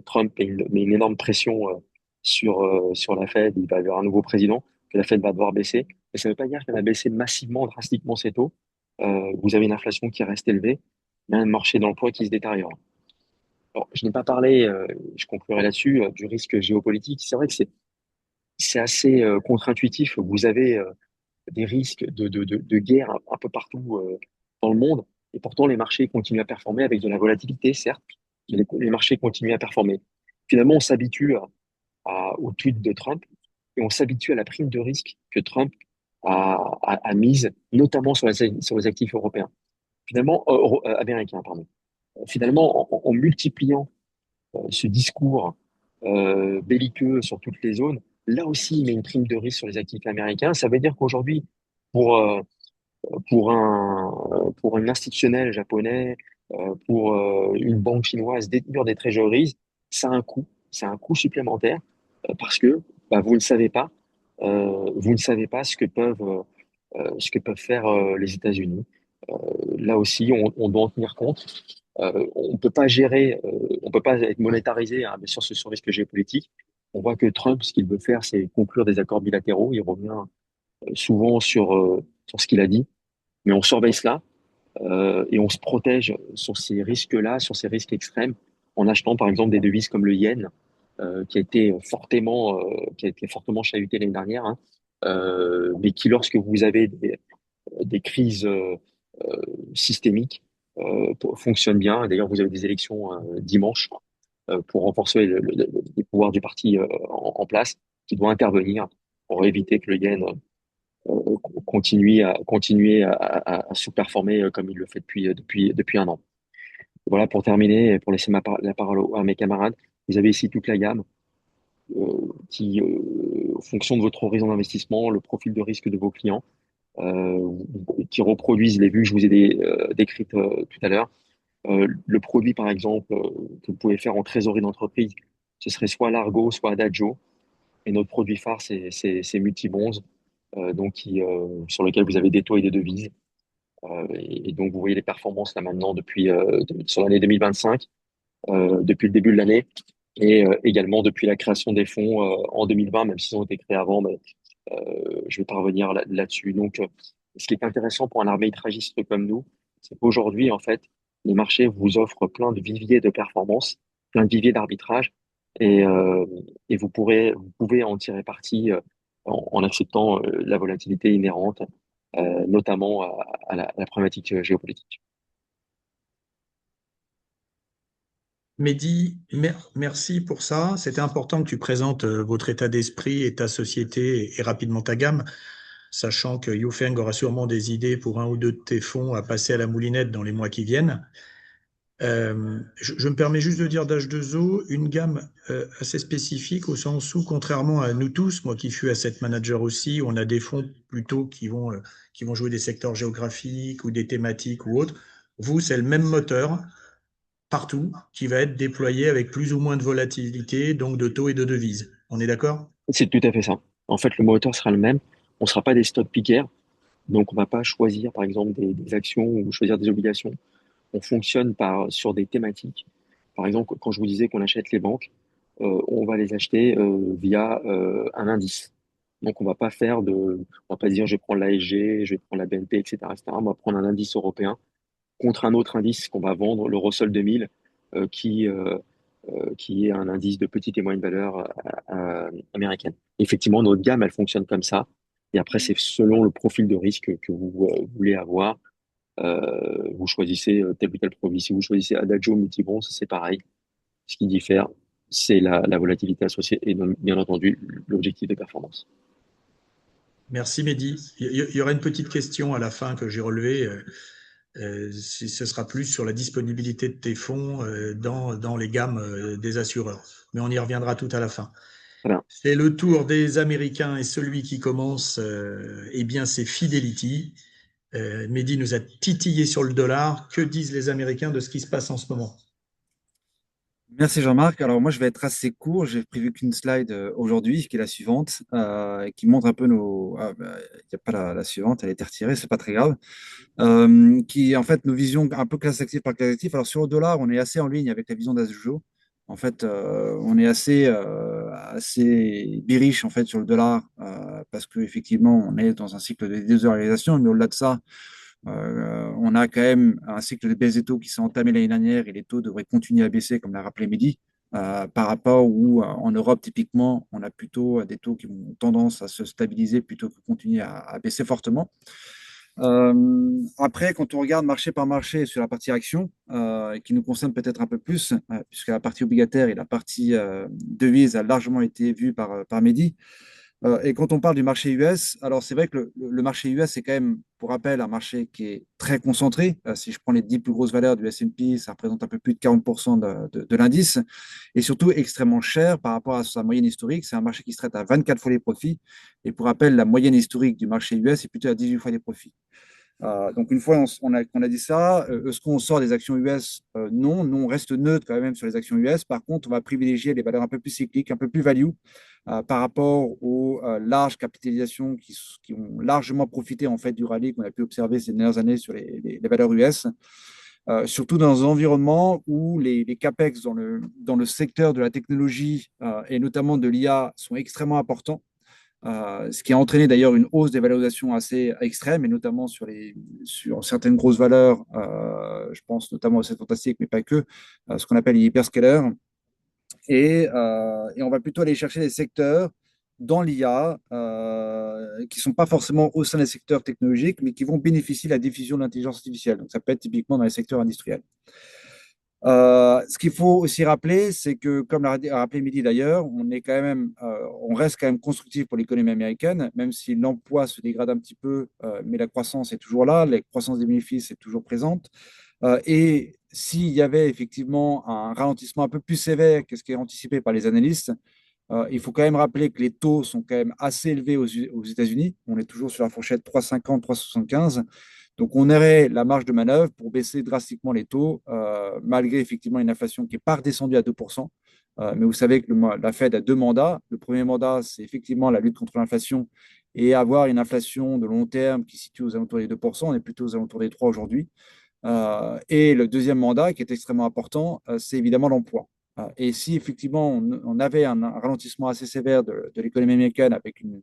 Speaker 3: Trump met une énorme pression sur la Fed. Il va y avoir un nouveau président, que la Fed va devoir baisser. Mais ça ne veut pas dire qu'elle va baisser massivement, drastiquement ses taux. Vous avez une inflation qui reste élevée, mais un marché de l'emploi qui se détériore. Alors, je n'ai pas parlé, je conclurai là-dessus, du risque géopolitique. C'est vrai que c'est assez contre-intuitif. Vous avez des risques de guerre un peu partout dans le monde. Et pourtant, les marchés continuent à performer avec de la volatilité, certes, mais les marchés continuent à performer. Finalement, on s'habitue au tweet de Trump et on s'habitue à la prime de risque que Trump a mise, notamment sur les actifs européens. Finalement, américains, pardon. Finalement, en multipliant ce discours belliqueux sur toutes les zones, là aussi, il met une prime de risque sur les actifs américains. Ça veut dire qu'aujourd'hui, pour, euh, pour un institutionnel japonais, pour une banque chinoise, détenir des treasuries, ça a un coût. C'est un coût supplémentaire parce que bah, vous ne savez pas ce que peuvent faire les États-Unis. Là aussi, on doit en tenir compte. On peut pas gérer, on peut pas être monétarisé, hein, bien sûr, sur ce risque géopolitique. On voit que Trump, ce qu'il veut faire, c'est conclure des accords bilatéraux. Il revient souvent sur ce qu'il a dit, mais on surveille cela et on se protège sur ces risques-là, sur ces risques extrêmes, en achetant par exemple des devises comme le yen, qui a été fortement chahuté l'année dernière, hein, mais qui, lorsque vous avez des crises euh, systémiques, fonctionne bien. D'ailleurs, vous avez des élections dimanche pour renforcer les pouvoirs du parti en place, qui doit intervenir pour éviter que le yen continuer à sous-performer comme il le fait depuis un an. Voilà, pour terminer, et pour laisser la parole à mes camarades, vous avez ici toute la gamme qui, en fonction de votre horizon d'investissement, le profil de risque de vos clients, euh, qui reproduisent les vues que je vous ai décrites tout à l'heure. Le produit, par exemple, que vous pouvez faire en trésorerie d'entreprise, ce serait soit Largo, soit Adagio. Et notre produit phare, c'est Multibonds, sur lequel vous avez des taux et des devises. Et donc, vous voyez les performances là maintenant sur l'année 2025, depuis le début de l'année, et également depuis la création des fonds en 2020, même s'ils ont été créés avant, mais je vais pas revenir là-dessus. Donc, ce qui est intéressant pour un arbitragiste comme nous, c'est qu'aujourd'hui, en fait, les marchés vous offrent plein de viviers de performance, plein de viviers d'arbitrage, et, euh, et vous pouvez en tirer parti en acceptant la volatilité inhérente, notamment à la problématique géopolitique.
Speaker 1: Mehdi, merci pour ça. C'était important que tu présentes votre état d'esprit et ta société et rapidement ta gamme, sachant que Youfeng aura sûrement des idées pour un ou deux de tes fonds à passer à la moulinette dans les mois qui viennent. Je me permets juste de dire d'H2O, une gamme assez spécifique au sens où, contrairement à nous tous, moi qui suis asset manager aussi, on a des fonds plutôt qui vont jouer des secteurs géographiques ou des thématiques ou autres. Vous, c'est le même moteur partout qui va être déployé avec plus ou moins de volatilité, donc de taux et de devises. On est d'accord?
Speaker 3: C'est tout à fait ça. En fait, le moteur sera le même. On ne sera pas des stock pickers, donc on ne va pas choisir, par exemple, des actions ou choisir des obligations. On fonctionne sur des thématiques. Par exemple, quand je vous disais qu'on achète les banques, on va les acheter via un indice. Donc, on va pas dire je vais prendre l'ASG, je vais prendre la BNP, etc., etc. On va prendre un indice européen contre un autre indice qu'on va vendre, le Russell 2000, euh, qui, euh, qui est un indice de petite et moyenne valeur américaine. Effectivement, notre gamme, elle fonctionne comme ça. Et après, c'est selon le profil de risque que vous voulez avoir. Vous choisissez tel ou tel produit. Si vous choisissez Adagio Multibonds, c'est pareil. Ce qui diffère, c'est la volatilité associée et bien entendu l'objectif de performance.
Speaker 1: Merci Mehdi. Il y aura une petite question à la fin que j'ai relevée. Ce sera plus sur la disponibilité de tes fonds dans les gammes des assureurs. Mais on y reviendra tout à la fin.
Speaker 3: Voilà.
Speaker 1: C'est le tour des Américains et celui qui commence, eh bien, c'est Fidelity. Mehdi nous a titillé sur le dollar. Que disent les Américains de ce qui se passe en ce moment?
Speaker 4: Merci Jean-Marc. Alors moi je vais être assez court. J'ai prévu qu'une slide aujourd'hui, qui est la suivante, qui montre un peu nos. Ah, bah, il n'y a pas la suivante, elle a été retirée, c'est pas très grave. Qui est en fait nos visions un peu classe active par classe active. Alors sur le dollar, on est assez en ligne avec la vision d'Asjo. En fait, on est assez bearish en fait sur le dollar parce qu'effectivement on est dans un cycle de dédollarisation, mais au-delà de ça. On a quand même un cycle de baisse des taux qui s'est entamé l'année dernière et les taux devraient continuer à baisser, comme l'a rappelé Mehdi. par rapport où en Europe, typiquement, on a plutôt des taux qui ont tendance à se stabiliser plutôt que continuer à baisser fortement. Après, quand on regarde marché par marché sur la partie action, qui nous concerne peut-être un peu plus, puisque la partie obligataire et la partie devise a largement été vue par Mehdi. Et quand on parle du marché US, alors c'est vrai que le marché US, c'est quand même, pour rappel, un marché qui est très concentré. Si je prends les 10 plus grosses valeurs du S&P, ça représente un peu plus de 40% de l'indice, et surtout extrêmement cher par rapport à sa moyenne historique. C'est un marché qui se traite à 24 fois les profits. Et pour rappel, la moyenne historique du marché US est plutôt à 18 fois les profits. Donc, une fois qu'on a dit ça, est-ce qu'on sort des actions US? Non, nous, on reste neutre quand même sur les actions US. Par contre, on va privilégier les valeurs un peu plus cycliques, un peu plus value par rapport aux larges capitalisations qui ont largement profité en fait du rallye qu'on a pu observer ces dernières années sur les valeurs US. Surtout dans un environnement où les CAPEX dans le secteur de la technologie et notamment de l'IA sont extrêmement importants. Ce qui a entraîné d'ailleurs une hausse des valorisations assez extrême, et notamment sur certaines grosses valeurs, je pense notamment au 7 Fantastique, mais pas que, ce qu'on appelle les hyperscalers. Et on va plutôt aller chercher des secteurs dans l'IA qui ne sont pas forcément au sein des secteurs technologiques, mais qui vont bénéficier de la diffusion de l'intelligence artificielle. Donc ça peut être typiquement dans les secteurs industriels. Ce qu'il faut aussi rappeler, c'est que, comme l'a rappelé Mehdi d'ailleurs, on reste quand même constructif pour l'économie américaine, même si l'emploi se dégrade un petit peu, mais la croissance est toujours là, la croissance des bénéfices est toujours présente. Et s'il y avait effectivement un ralentissement un peu plus sévère que ce qui est anticipé par les analystes, il faut quand même rappeler que les taux sont quand même assez élevés aux États-Unis. On est toujours sur la fourchette 3,50, 3,75. Donc, on aurait la marge de manœuvre pour baisser drastiquement les taux, malgré effectivement une inflation qui n'est pas redescendue à 2%. Mais vous savez que la Fed a deux mandats. Le premier mandat, c'est effectivement la lutte contre l'inflation et avoir une inflation de long terme qui se situe aux alentours des 2%. On est plutôt aux alentours des 3 aujourd'hui. Et le deuxième mandat, qui est extrêmement important, c'est évidemment l'emploi. Et si effectivement on avait un ralentissement assez sévère de l'économie américaine avec une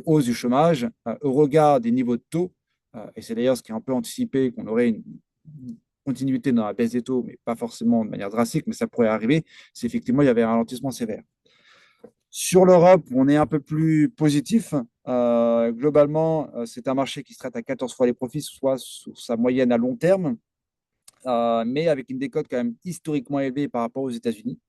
Speaker 4: hausse du chômage, au regard des niveaux de taux, et c'est d'ailleurs ce qui est un peu anticipé, qu'on aurait une continuité dans la baisse des taux, mais pas forcément de manière drastique, mais ça pourrait arriver, si effectivement il y avait un ralentissement sévère. Sur l'Europe, on est un peu plus positif. Globalement, c'est un marché qui se traite à 14 fois les profits, soit sur sa moyenne à long terme, mais avec une décote quand même historiquement élevée par rapport aux États-Unis.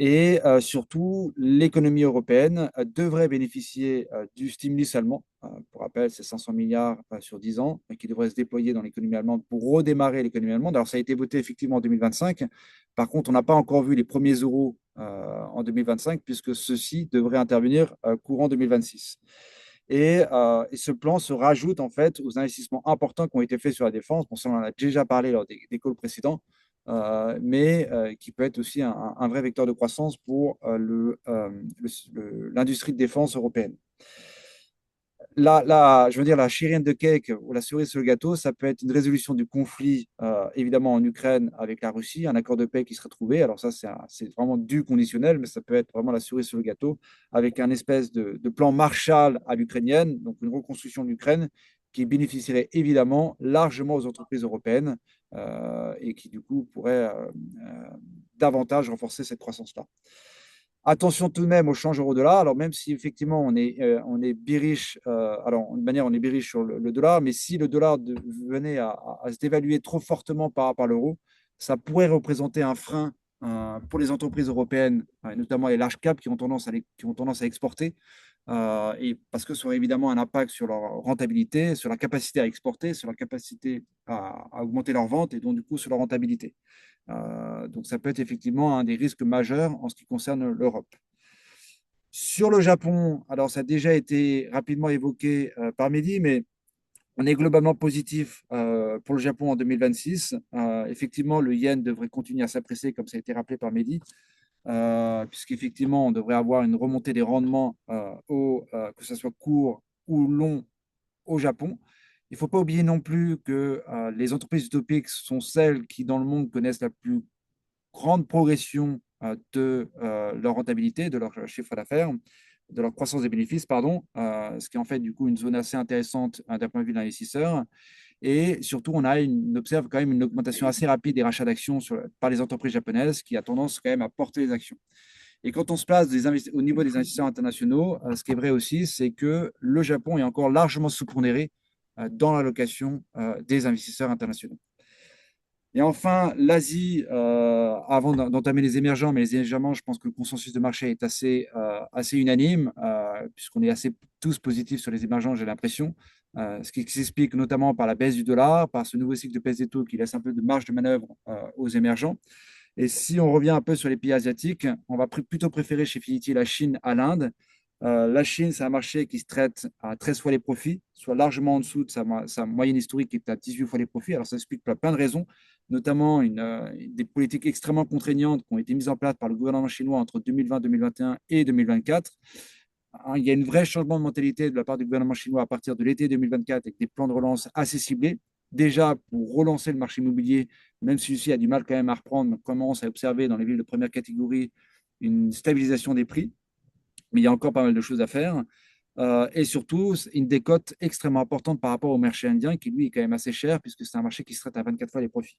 Speaker 4: Et surtout, l'économie européenne devrait bénéficier du stimulus allemand. Pour rappel, c'est 500 milliards sur 10 ans qui devraient se déployer dans l'économie allemande pour redémarrer l'économie allemande. Alors, ça a été voté effectivement en 2025. Par contre, on n'a pas encore vu les premiers euros en 2025, puisque ceux-ci devraient intervenir courant 2026. Et ce plan se rajoute en fait aux investissements importants qui ont été faits sur la défense. Bon, ça, on en a déjà parlé lors des calls précédents, mais qui peut être aussi un vrai vecteur de croissance pour l'industrie de défense européenne. Je veux dire, la chérienne de cake ou la cerise sur le gâteau, ça peut être une résolution du conflit, évidemment en Ukraine avec la Russie, un accord de paix qui serait trouvé. Alors ça, c'est vraiment du conditionnel, mais ça peut être vraiment la cerise sur le gâteau avec un espèce de plan Marshall à l'ukrainienne, donc une reconstruction de l'Ukraine qui bénéficierait évidemment largement aux entreprises européennes et qui du coup pourrait davantage renforcer cette croissance-là. Attention tout de même au change euro-dollar. Alors, même si effectivement on est bearish, alors de manière on est bearish sur le dollar, mais si le dollar venait à se dévaluer trop fortement par rapport à l'euro, ça pourrait représenter un frein pour les entreprises européennes, notamment les large caps qui ont tendance à exporter, et parce que ça aurait évidemment un impact sur leur rentabilité, sur la capacité à exporter, sur la capacité à augmenter leurs ventes et donc du coup sur leur rentabilité. Donc ça peut être effectivement un des risques majeurs en ce qui concerne l'Europe. Sur le Japon, alors ça a déjà été rapidement évoqué par Mehdi, mais on est globalement positif pour le Japon en 2026. Effectivement, le yen devrait continuer à s'apprécier, comme ça a été rappelé par Mehdi, puisqu'effectivement, on devrait avoir une remontée des rendements, que ce soit court ou long, au Japon. Il ne faut pas oublier non plus que les entreprises utopiques sont celles qui, dans le monde, connaissent la plus grande progression de leur rentabilité, de leur chiffre d'affaires, de leur croissance des bénéfices, pardon, ce qui est en fait du coup une zone assez intéressante d'un point de vue de l'investisseur. Et surtout, on observe quand même une augmentation assez rapide des rachats d'actions par les entreprises japonaises qui a tendance quand même à porter les actions. Et quand on se place au niveau des investisseurs internationaux, ce qui est vrai aussi, c'est que le Japon est encore largement sous-pondéré dans l'allocation des investisseurs internationaux. Et enfin, l'Asie, avant d'entamer les émergents, mais les émergents, je pense que le consensus de marché est assez unanime, puisqu'on est assez tous positifs sur les émergents, j'ai l'impression, ce qui s'explique notamment par la baisse du dollar, par ce nouveau cycle de baisse des taux qui laisse un peu de marge de manœuvre aux émergents. Et si on revient un peu sur les pays asiatiques, on va plutôt préférer chez Finity la Chine à l'Inde. La Chine, c'est un marché qui se traite à 13 fois les profits, soit largement en dessous de sa moyenne historique qui est à 18 fois les profits. Alors ça s'explique par plein de raisons, notamment des politiques extrêmement contraignantes qui ont été mises en place par le gouvernement chinois entre 2020, 2021 et 2024. Il y a un vrai changement de mentalité de la part du gouvernement chinois à partir de l'été 2024 avec des plans de relance assez ciblés. Déjà, pour relancer le marché immobilier, même si celui-ci a du mal quand même à reprendre, on commence à observer dans les villes de première catégorie une stabilisation des prix, mais il y a encore pas mal de choses à faire. Et surtout, une décote extrêmement importante par rapport au marché indien, qui lui est quand même assez cher, puisque c'est un marché qui se traite à 24 fois les profits.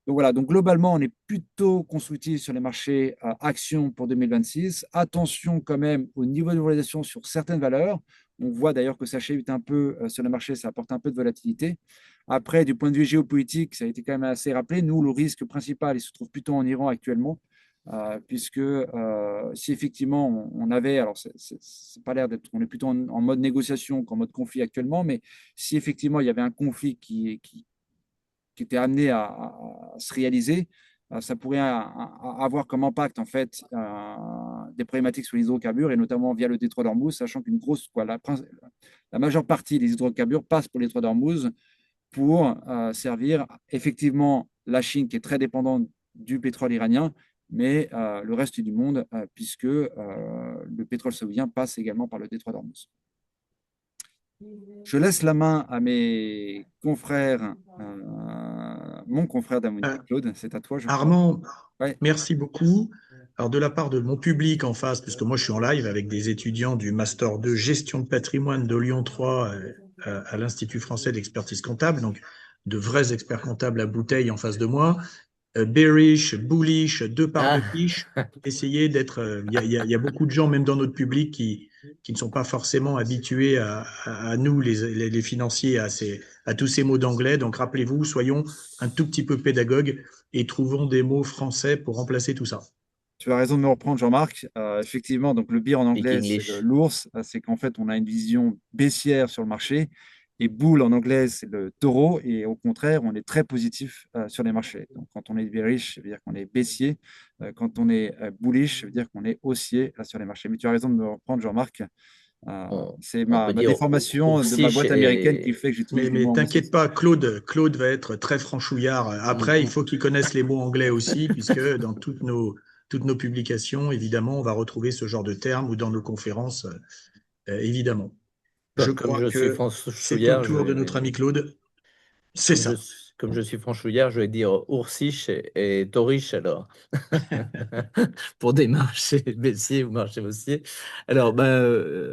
Speaker 4: Donc voilà, donc globalement, on est plutôt constructif sur les marchés actions pour 2026. Attention quand même au niveau de valorisation sur certaines valeurs. On voit d'ailleurs que ça chahute un peu sur le marché, ça apporte un peu de volatilité. Après, du point de vue géopolitique, ça a été quand même assez rappelé. Nous, le risque principal, il se trouve plutôt en Iran actuellement, puisque si effectivement on avait, alors c'est pas l'air d'être, on est plutôt en mode négociation qu'en mode conflit actuellement, mais si effectivement il y avait un conflit qui était amené à se réaliser, ça pourrait avoir comme impact en fait des problématiques sur les hydrocarbures et notamment via le détroit d'Ormuz, sachant qu'une grosse, la majeure partie des hydrocarbures passe pour le détroit d'Ormuz pour servir effectivement la Chine qui est très dépendante du pétrole iranien, mais le reste du monde, puisque le pétrole saoudien passe également par le détroit d'Ormuz. Je laisse la main à mes confrères, mon confrère
Speaker 1: Euh,
Speaker 4: d'Amonia, Claude, c'est à toi, je crois.
Speaker 1: Armand,
Speaker 4: Ouais.
Speaker 1: merci beaucoup. Alors, de la part de mon public en face, puisque moi je suis en live avec des étudiants du Master 2 Gestion de patrimoine de Lyon 3 à l'Institut français d'expertise comptable, donc de vrais experts comptables à bouteille en face de moi. Bearish, bullish, deux parts de
Speaker 5: Ah,
Speaker 1: fiche. Essayez d'être. Il y a beaucoup de gens, même dans notre public, qui ne sont pas forcément habitués à nous, les financiers, à tous ces mots d'anglais. Donc rappelez-vous, soyons un tout petit peu pédagogues et trouvons des mots français pour remplacer tout ça.
Speaker 4: Tu as raison de me reprendre, Jean-Marc. Effectivement, donc le bear en
Speaker 5: speak
Speaker 4: anglais, c'est
Speaker 5: English.
Speaker 4: l'ours. C'est qu'en fait, on a une vision baissière sur le marché. Et bull en anglais, c'est le taureau. Et au contraire, on est très positif sur les marchés. Donc, quand on est bearish, ça veut dire qu'on est baissier. Quand on est bullish, ça veut dire qu'on est haussier sur les marchés. Mais tu as raison de me reprendre, Jean-Marc. C'est
Speaker 5: On peut
Speaker 4: ma
Speaker 5: dire
Speaker 4: déformation de ma
Speaker 5: oursiche
Speaker 4: boîte américaine qui
Speaker 5: et
Speaker 4: fait que j'utilise les
Speaker 1: Mais
Speaker 4: mots
Speaker 1: t'inquiète
Speaker 4: anglo-saxons.
Speaker 1: pas, Claude va être très franchouillard. Après, il faut qu'il connaisse les mots anglais aussi, puisque dans toutes nos publications, évidemment, on va retrouver ce genre de termes ou dans nos conférences, évidemment. Je
Speaker 5: comme
Speaker 1: crois
Speaker 5: je suis
Speaker 1: que c'est au
Speaker 5: franchouillard,
Speaker 1: tour de notre ami Claude. C'est ça.
Speaker 5: comme je suis franchouillard, je vais dire oursiche et tauriche alors. Pour des marchés baissiers ou marchés haussiers. Alors,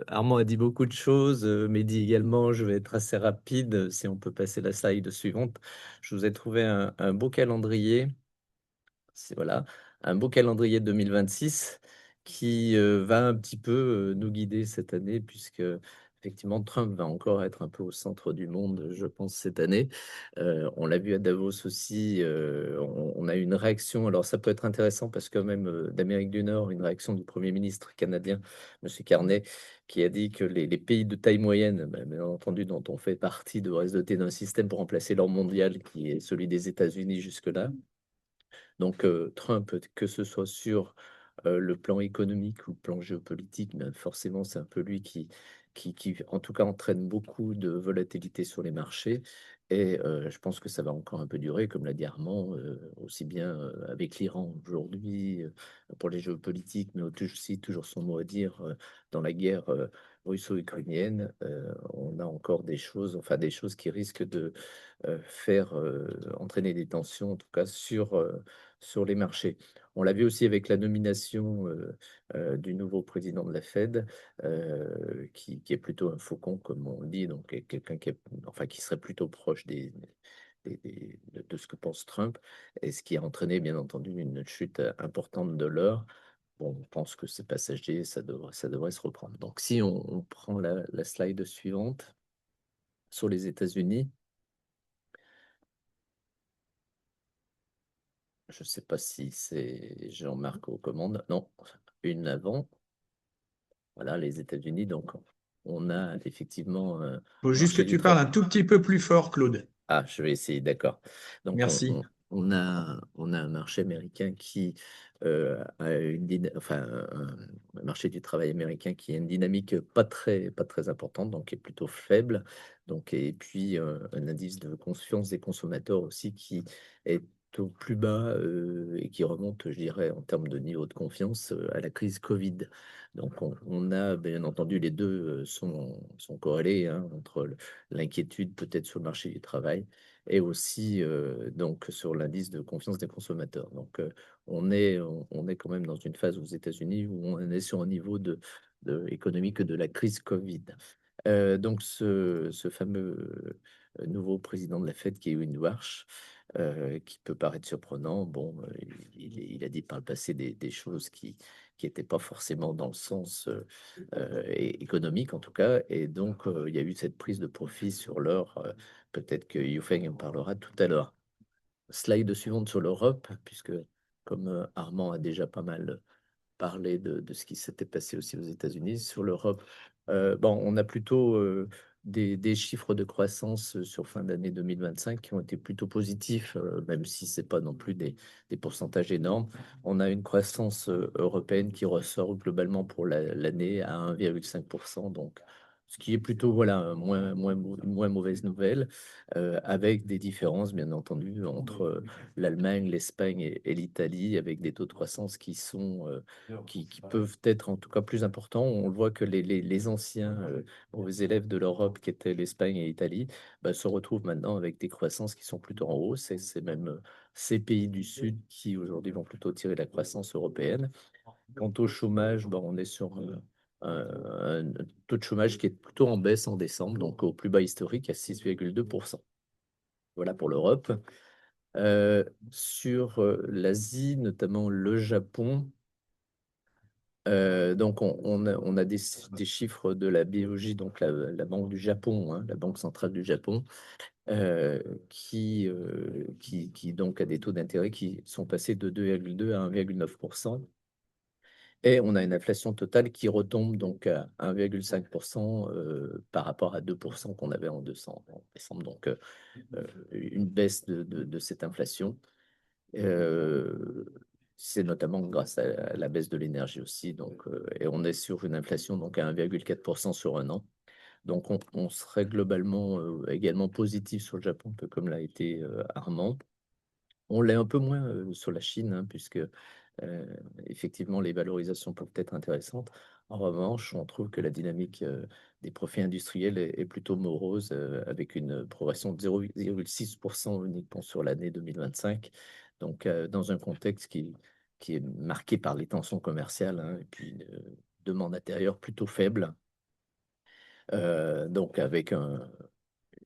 Speaker 5: Armand a dit beaucoup de choses, Mehdi également. Je vais être assez rapide. Si on peut passer la slide suivante, je vous ai trouvé un beau calendrier. C'est voilà, un beau calendrier 2026 qui va un petit peu nous guider cette année, puisque effectivement Trump va encore être un peu au centre du monde, je pense, cette année. On l'a vu à Davos aussi, on a une réaction, alors ça peut être intéressant parce que même d'Amérique du Nord, une réaction du Premier ministre canadien, Monsieur Carney, qui a dit que les pays de taille moyenne, bien entendu, dont on fait partie, devraient se doter d'un système pour remplacer l'ordre mondial qui est celui des États-Unis jusque-là. Donc, Trump, que ce soit sur le plan économique ou le plan géopolitique, ben forcément, c'est un peu lui qui, en tout cas, entraîne beaucoup de volatilité sur les marchés. Et je pense que ça va encore un peu durer, comme l'a dit Armand, aussi bien avec l'Iran aujourd'hui, pour les géopolitiques, mais aussi toujours son mot à dire dans la guerre russo-ukrainienne. On a encore des choses, enfin des choses qui risquent de faire entraîner des tensions, en tout cas sur les marchés. On l'a vu aussi avec la nomination du nouveau président de la Fed, qui est plutôt un faucon, comme on dit, donc quelqu'un enfin, qui serait plutôt proche de ce que pense Trump, et ce qui a entraîné, bien entendu, une chute importante de l'or. Bon, on pense que c'est passager, ça devrait se reprendre. Donc, si on prend la slide suivante sur les États-Unis, je ne sais pas si c'est Jean-Marc aux commandes. Non, une avant. Voilà, les États-Unis. Donc, on a effectivement un
Speaker 1: Faut juste que
Speaker 5: marché du
Speaker 1: tu parles
Speaker 5: travail.
Speaker 1: un tout petit peu plus fort, Claude.
Speaker 5: Ah, je vais essayer, d'accord. Donc,
Speaker 1: Merci.
Speaker 5: on a un marché américain qui a enfin, un marché du travail américain qui a une dynamique pas très importante, donc qui est plutôt faible. Donc, et puis, un indice de confiance des consommateurs aussi qui est au plus bas et qui remonte, je dirais, en termes de niveau de confiance à la crise Covid. Donc, on a bien entendu, les deux sont corrélés hein, entre l'inquiétude peut-être sur le marché du travail et aussi donc sur l'indice de confiance des consommateurs. Donc on est quand même dans une phase aux États-Unis où on est sur un niveau économique de la crise Covid. Donc ce fameux nouveau président de la Fed qui est Ewan Warsh, qui peut paraître surprenant, bon, il a dit par le passé des choses qui n'étaient pas forcément dans le sens économique en tout cas, et donc il y a eu cette prise de profit sur l'or. Peut-être que Yufeng en parlera tout à l'heure. Slide suivante sur l'Europe, puisque comme Armand a déjà pas mal parlé de ce qui s'était passé aussi aux États-Unis, sur l'Europe, bon, on a plutôt des chiffres de croissance sur fin d'année 2025 qui ont été plutôt positifs, même si ce n'est pas non plus des pourcentages énormes. On a une croissance européenne qui ressort globalement pour l'année à 1,5%, donc ce qui est plutôt voilà, une moins mauvaise nouvelle, avec des différences, bien entendu, entre l'Allemagne, l'Espagne et l'Italie, avec des taux de croissance qui peuvent être en tout cas plus importants. On le voit que les anciens mauvais élèves de l'Europe, qui étaient l'Espagne et l'Italie, bah, se retrouvent maintenant avec des croissances qui sont plutôt en hausse. Et c'est même ces pays du Sud qui aujourd'hui vont plutôt tirer la croissance européenne. Quant au chômage, bah, on est sur un taux de chômage qui est plutôt en baisse en décembre, donc au plus bas historique à 6,2%. Voilà pour l'Europe. Sur l'Asie, notamment le Japon, donc on a des chiffres de la BOJ, donc la Banque du Japon, hein, la Banque centrale du Japon, euh, qui donc a des taux d'intérêt qui sont passés de 2,2 à 1,9%. Et on a une inflation totale qui retombe donc à 1,5% par rapport à 2% qu'on avait en décembre. Donc une baisse de cette inflation. Euh, c'est notamment grâce à la baisse de l'énergie aussi. Donc, et on est sur une inflation donc à 1,4% sur un an. Donc on serait globalement également positif sur le Japon, un peu comme l'a été Armand. On l'est un peu moins sur la Chine, hein, puisque effectivement les valorisations peuvent être intéressantes. En revanche, on trouve que la dynamique des profits industriels est plutôt morose, avec une progression de 0,6% uniquement sur l'année 2025. Donc, dans un contexte qui est marqué par les tensions commerciales hein, et puis une demande intérieure plutôt faible, donc avec un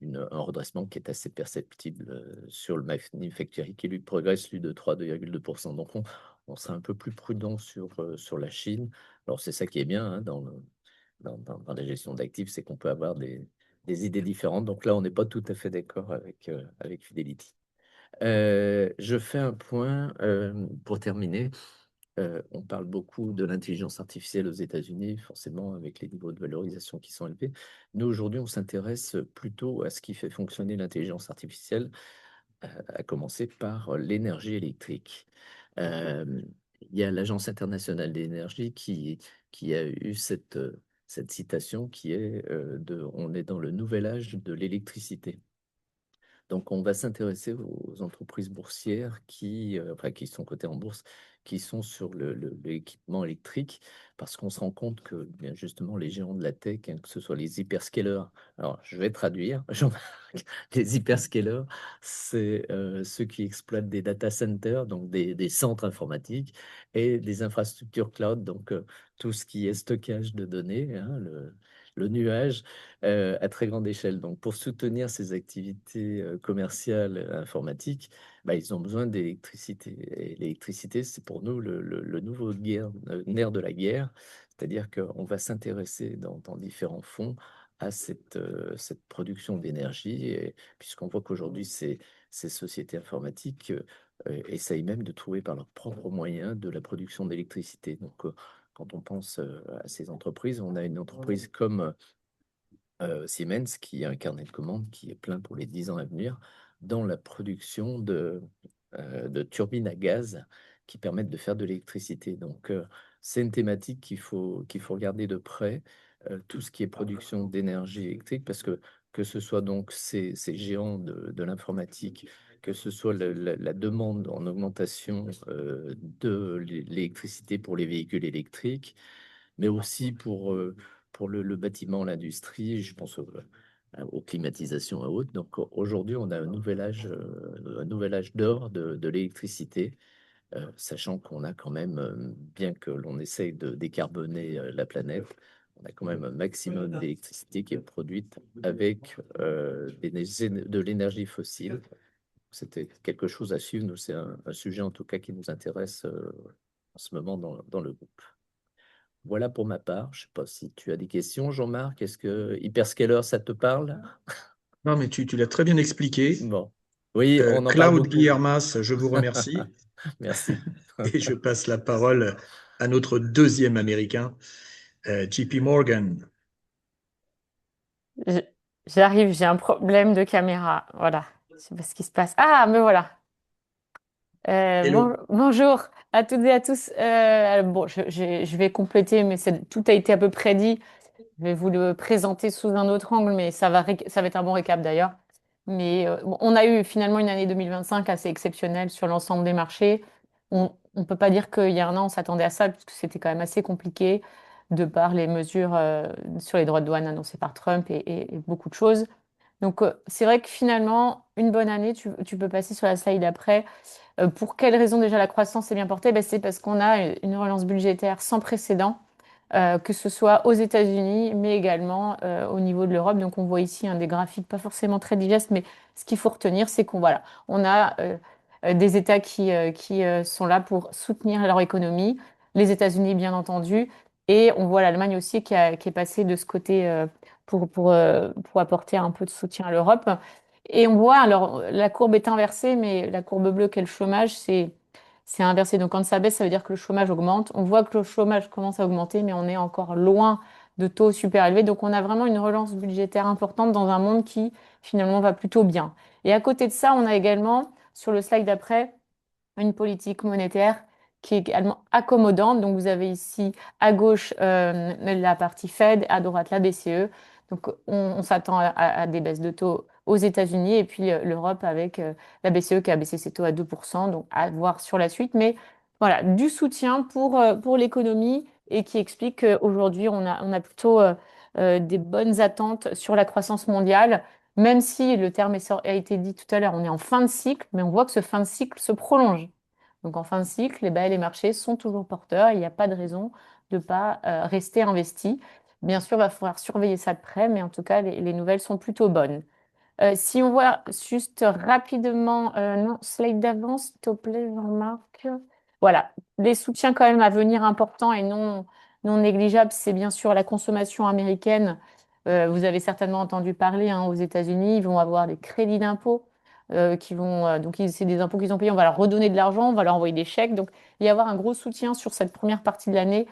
Speaker 5: redressement qui est assez perceptible sur le manufacturier qui lui progresse lui de 3,2%. Donc on sera un peu plus prudent sur la Chine. Alors c'est ça qui est bien hein, dans la gestion d'actifs, c'est qu'on peut avoir des idées différentes. Donc là, on n'est pas tout à fait d'accord avec Fidelity. Je fais un point pour terminer. On parle beaucoup de l'intelligence artificielle aux États-Unis, forcément avec les niveaux de valorisation qui sont élevés. Nous, aujourd'hui, on s'intéresse plutôt à ce qui fait fonctionner l'intelligence artificielle, à commencer par l'énergie électrique. Euh, il y a l'Agence internationale de l'énergie qui a eu cette citation qui est on est dans le nouvel âge de l'électricité. Donc, on va s'intéresser aux entreprises boursières qui sont cotées en bourse, qui sont sur l'équipement électrique, parce qu'on se rend compte que, bien justement, les géants de la tech, hein, que ce soit les hyperscalers, alors je vais traduire, Jean-Marc, les hyperscalers, c'est ceux qui exploitent des data centers, donc des centres informatiques, et des infrastructures cloud, donc tout ce qui est stockage de données, hein, le nuage à très grande échelle. Donc, pour soutenir ces activités commerciales informatiques, bah, ils ont besoin d'électricité. Et l'électricité, c'est pour nous le nouveau nerf de la guerre, c'est-à-dire qu'on va s'intéresser dans différents fonds à cette production d'énergie, puisqu'on voit qu'aujourd'hui, ces sociétés informatiques essayent même de trouver par leurs propres moyens de la production d'électricité. Donc, quand on pense à ces entreprises, on a une entreprise comme Siemens qui a un carnet de commandes qui est plein pour les 10 ans à venir dans la production de turbines à gaz qui permettent de faire de l'électricité. Donc, c'est une thématique qu'il faut regarder de près, tout ce qui est production d'énergie électrique, parce que ce soit donc ces géants de l'informatique, que ce soit la demande en augmentation de l'électricité pour les véhicules électriques, mais aussi pour le bâtiment, l'industrie, je pense aux climatisations et autres. Donc aujourd'hui, on a un nouvel âge d'or de l'électricité, sachant qu'on a quand même, bien que l'on essaye de décarboner la planète, on a quand même un maximum d'électricité qui est produite avec de l'énergie fossile. C'était quelque chose à suivre. Nous, c'est un sujet en tout cas qui nous intéresse en ce moment dans le groupe. Voilà pour ma part. Je ne sais pas si tu as des questions, Jean-Marc. Est-ce que Hyperscaler, ça te parle?
Speaker 1: Non, mais tu l'as très bien expliqué.
Speaker 5: Bon. Oui, on en parle
Speaker 1: Claude
Speaker 5: beaucoup.
Speaker 1: Guillermas, je vous remercie.
Speaker 5: Merci.
Speaker 1: Et je passe la parole à notre deuxième Américain, JP Morgan.
Speaker 6: Je- J'arrive, j'ai un problème de caméra. Voilà. Je sais pas ce qui se passe. Ah, me voilà.
Speaker 1: Hello.
Speaker 6: Bonjour à toutes et à tous. Bon, je vais compléter, mais tout a été à peu près dit. Je vais vous le présenter sous un autre angle, mais ça va être un bon récap d'ailleurs. Mais bon, on a eu finalement une année 2025 assez exceptionnelle sur l'ensemble des marchés. On ne peut pas dire qu'il y a un an, on s'attendait à ça, puisque c'était quand même assez compliqué de par les mesures sur les droits de douane annoncées par Trump et beaucoup de choses. Donc, c'est vrai que finalement, une bonne année, tu peux passer sur la slide après. Pour quelles raisons déjà la croissance est bien portée? Ben, c'est parce qu'on a une relance budgétaire sans précédent, que ce soit aux États-Unis, mais également au niveau de l'Europe. Donc on voit ici des graphiques pas forcément très digestes, mais ce qu'il faut retenir, c'est on a des États qui sont là pour soutenir leur économie, les États-Unis bien entendu, et on voit l'Allemagne aussi qui est passée de ce côté pour apporter un peu de soutien à l'Europe. Et on voit, alors la courbe est inversée, mais la courbe bleue qui est le chômage, c'est inversé. Donc quand ça baisse, ça veut dire que le chômage augmente. On voit que le chômage commence à augmenter, mais on est encore loin de taux super élevés. Donc on a vraiment une relance budgétaire importante dans un monde qui finalement va plutôt bien. Et à côté de ça, on a également, sur le slide d'après, une politique monétaire qui est également accommodante. Donc, vous avez ici à gauche la partie Fed, à droite la BCE. Donc, on s'attend à des baisses de taux aux États-Unis et puis l'Europe avec la BCE qui a baissé ses taux à 2%. Donc, à voir sur la suite. Mais voilà, du soutien pour l'économie et qui explique qu'aujourd'hui, on a plutôt des bonnes attentes sur la croissance mondiale. Même si le terme a été dit tout à l'heure, on est en fin de cycle, mais on voit que ce fin de cycle se prolonge. Donc en fin de cycle, les marchés sont toujours porteurs. Il n'y a pas de raison de ne pas rester investi. Bien sûr, il va falloir surveiller ça de près, mais en tout cas, les nouvelles sont plutôt bonnes. Si on voit juste rapidement, non, slide d'avance, s'il te plaît, Jean-Marc. Voilà, les soutiens quand même à venir importants et non négligeables, c'est bien sûr la consommation américaine. Vous avez certainement entendu parler aux États-Unis, ils vont avoir des crédits d'impôt donc c'est des impôts qu'ils ont payés, on va leur redonner de l'argent, on va leur envoyer des chèques. Donc il va y avoir un gros soutien sur cette première partie de l'année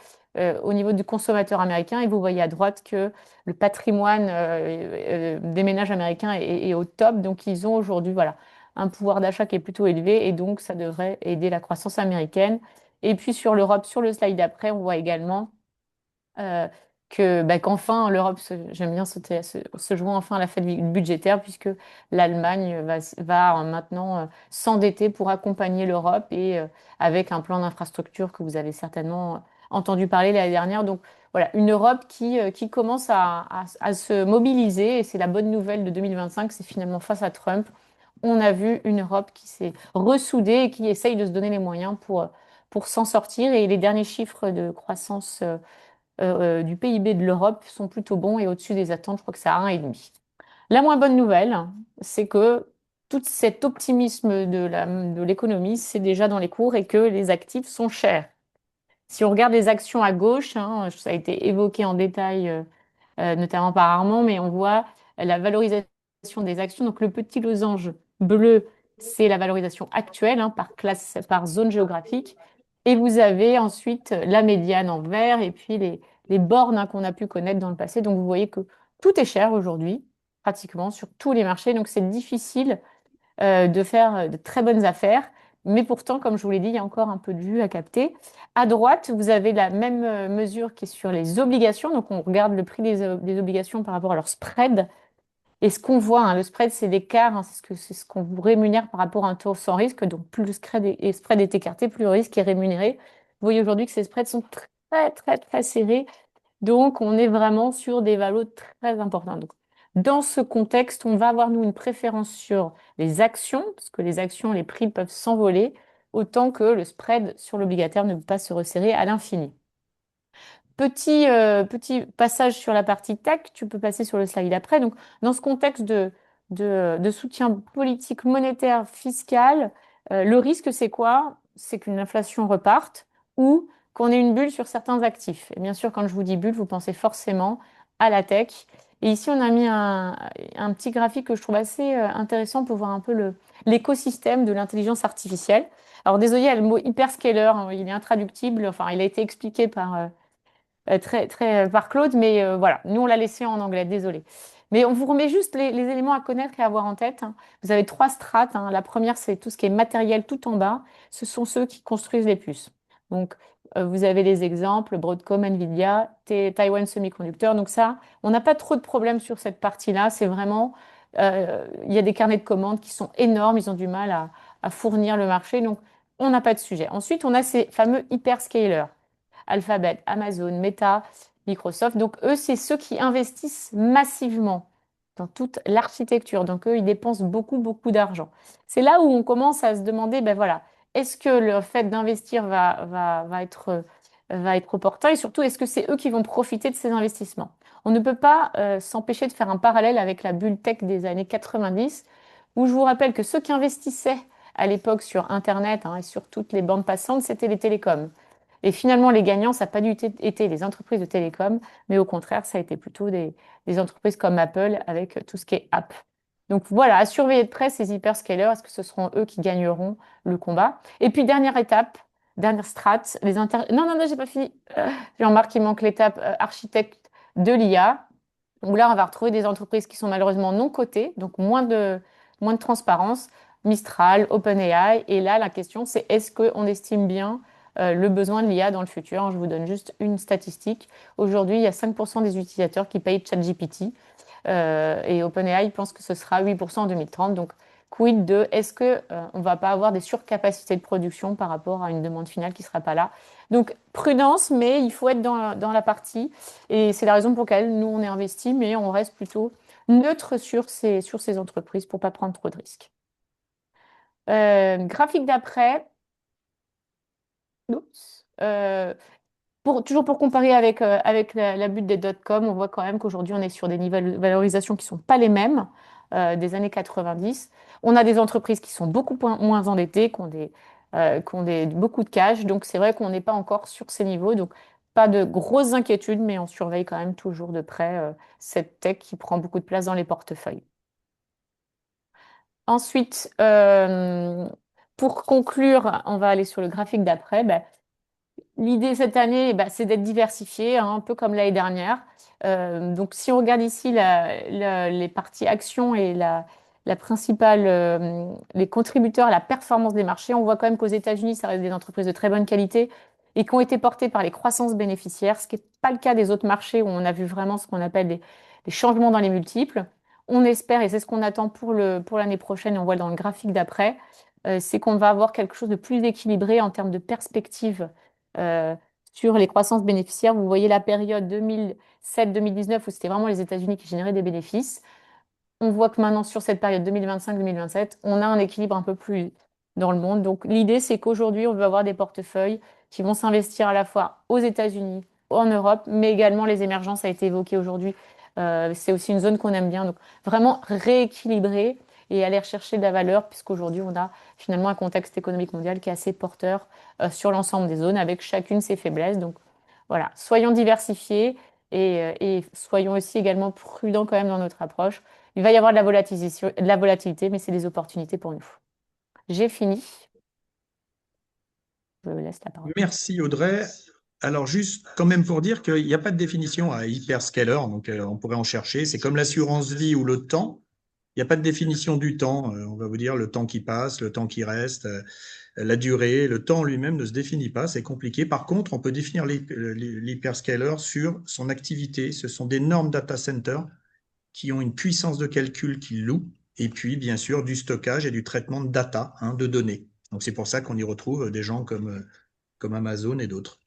Speaker 6: au niveau du consommateur américain. Et vous voyez à droite que le patrimoine des ménages américains est au top. Donc, ils ont aujourd'hui, un pouvoir d'achat qui est plutôt élevé et donc ça devrait aider la croissance américaine. Et puis sur l'Europe, sur le slide d'après, on voit également euh, qu'enfin l'Europe, j'aime bien se joint enfin à la fête budgétaire, puisque l'Allemagne va maintenant s'endetter pour accompagner l'Europe et avec un plan d'infrastructure que vous avez certainement entendu parler l'année dernière. Donc voilà, une Europe qui commence à se mobiliser, et c'est la bonne nouvelle de 2025, c'est finalement face à Trump, on a vu une Europe qui s'est ressoudée et qui essaye de se donner les moyens pour s'en sortir. Et les derniers chiffres de croissance du PIB de l'Europe sont plutôt bons et au-dessus des attentes, je crois que c'est à 1,5. La moins bonne nouvelle, c'est que tout cet optimisme de l'économie, c'est déjà dans les cours et que les actifs sont chers. Si on regarde les actions à gauche, hein, ça a été évoqué en détail, notamment par Armand, mais on voit la valorisation des actions. Donc le petit losange bleu, c'est la valorisation actuelle, hein, par classe, par zone géographique. Et vous avez ensuite la médiane en vert et puis les bornes, hein, qu'on a pu connaître dans le passé. Donc vous voyez que tout est cher aujourd'hui, pratiquement sur tous les marchés. Donc c'est difficile de faire de très bonnes affaires. Mais pourtant, comme je vous l'ai dit, il y a encore un peu de vue à capter. À droite, vous avez la même mesure qui est sur les obligations. Donc, on regarde le prix des obligations par rapport à leur spread. Et ce qu'on voit, hein, le spread, c'est l'écart, hein, c'est ce qu'on vous rémunère par rapport à un taux sans risque. Donc, plus le spread est écarté, plus le risque est rémunéré. Vous voyez aujourd'hui que ces spreads sont très, très, très serrés. Donc, on est vraiment sur des valos très importants. Donc, dans ce contexte, on va avoir, nous, une préférence sur les actions, parce que les actions, les prix peuvent s'envoler, autant que le spread sur l'obligataire ne peut pas se resserrer à l'infini. Petit passage sur la partie tech, tu peux passer sur le slide après. Donc, dans ce contexte de soutien politique, monétaire, fiscal, le risque, c'est quoi? C'est qu'une inflation reparte ou qu'on ait une bulle sur certains actifs. Et bien sûr, quand je vous dis bulle, vous pensez forcément à la tech. Et ici, on a mis un petit graphique que je trouve assez intéressant pour voir un peu l'écosystème de l'intelligence artificielle. Alors, désolé, il y a le mot hyperscaler, hein, il est intraductible. Enfin, il a été expliqué par Claude, mais voilà, nous on l'a laissé en anglais, désolé. Mais on vous remet juste les éléments à connaître et à avoir en tête, hein. Vous avez trois strates, hein. La première, c'est tout ce qui est matériel tout en bas. Ce sont ceux qui construisent les puces. Donc, vous avez les exemples, Broadcom, Nvidia, Taiwan Semiconductor. Donc ça, on n'a pas trop de problèmes sur cette partie-là. C'est vraiment, il y a des carnets de commandes qui sont énormes. Ils ont du mal à fournir le marché. Donc, on n'a pas de sujet. Ensuite, on a ces fameux hyperscalers. Alphabet, Amazon, Meta, Microsoft. Donc, eux, c'est ceux qui investissent massivement dans toute l'architecture. Donc, eux, ils dépensent beaucoup, beaucoup d'argent. C'est là où on commence à se demander, ben voilà, est-ce que le fait d'investir va être opportun et surtout, est-ce que c'est eux qui vont profiter de ces investissements? On ne peut pas s'empêcher de faire un parallèle avec la bulle tech des années 90, où je vous rappelle que ceux qui investissaient à l'époque sur Internet, hein, et sur toutes les bandes passantes, c'était les télécoms. Et finalement, les gagnants, ça n'a pas dû été les entreprises de télécom, mais au contraire, ça a été plutôt des entreprises comme Apple avec tout ce qui est app. Donc voilà, à surveiller de près ces hyperscalers, est-ce que ce seront eux qui gagneront le combat? Et puis dernière étape, dernière strat, Non, non, non, j'ai pas fini. Jean-Marc, il manque l'étape architecte de l'IA, où là, on va retrouver des entreprises qui sont malheureusement non cotées, donc moins de transparence, Mistral, OpenAI. Et là, la question, c'est est-ce qu'on estime bien le besoin de l'IA dans le futur? Je vous donne juste une statistique. Aujourd'hui, il y a 5% des utilisateurs qui payent ChatGPT et OpenAI pense que ce sera 8% en 2030. Donc, quid de est-ce que on va pas avoir des surcapacités de production par rapport à une demande finale qui sera pas là? Donc, prudence, mais il faut être dans la partie. Et c'est la raison pour laquelle nous, on est investi, mais on reste plutôt neutre sur ces entreprises pour pas prendre trop de risques. Graphique d'après. Oups. Toujours pour comparer avec la bulle des dot-com, on voit quand même qu'aujourd'hui, on est sur des niveaux de valorisation qui ne sont pas les mêmes des années 90. On a des entreprises qui sont beaucoup moins endettées, qui ont beaucoup de cash. Donc, c'est vrai qu'on n'est pas encore sur ces niveaux. Donc, pas de grosses inquiétudes, mais on surveille quand même toujours de près cette tech qui prend beaucoup de place dans les portefeuilles. Ensuite, pour conclure, on va aller sur le graphique d'après. Ben, l'idée cette année, bah, c'est d'être diversifié, hein, un peu comme l'année dernière. Donc, si on regarde ici les parties actions et la principale, les contributeurs à la performance des marchés, on voit quand même qu'aux États-Unis, ça reste des entreprises de très bonne qualité et qui ont été portées par les croissances bénéficiaires, ce qui n'est pas le cas des autres marchés où on a vu vraiment ce qu'on appelle des changements dans les multiples. On espère, et c'est ce qu'on attend pour l'année prochaine, et on voit dans le graphique d'après, c'est qu'on va avoir quelque chose de plus équilibré en termes de perspective euh, sur les croissances bénéficiaires. Vous voyez la période 2007-2019 où c'était vraiment les États-Unis qui généraient des bénéfices. On voit que maintenant, sur cette période 2025-2027, on a un équilibre un peu plus dans le monde. Donc, l'idée, c'est qu'aujourd'hui, on veut avoir des portefeuilles qui vont s'investir à la fois aux États-Unis, en Europe, mais également les émergences a été évoqué aujourd'hui. C'est aussi une zone qu'on aime bien. Donc, vraiment rééquilibrer et aller rechercher de la valeur, puisqu'aujourd'hui, on a finalement un contexte économique mondial qui est assez porteur sur l'ensemble des zones, avec chacune ses faiblesses. Donc, voilà, soyons diversifiés et soyons aussi également prudents quand même dans notre approche. Il va y avoir de la volatilité, mais c'est des opportunités pour nous. J'ai fini. Je laisse la parole.
Speaker 1: Merci Audrey. Alors juste quand même pour dire qu'il n'y a pas de définition à hyperscaler, donc on pourrait en chercher. C'est comme l'assurance vie ou le temps. Il n'y a pas de définition du temps. On va vous dire le temps qui passe, le temps qui reste, la durée. Le temps lui-même ne se définit pas, c'est compliqué. Par contre, on peut définir l'hyperscaler sur son activité. Ce sont d'énormes data centers qui ont une puissance de calcul qu'ils louent, et puis bien sûr du stockage et du traitement de data, de données. Donc c'est pour ça qu'on y retrouve des gens comme Amazon et d'autres,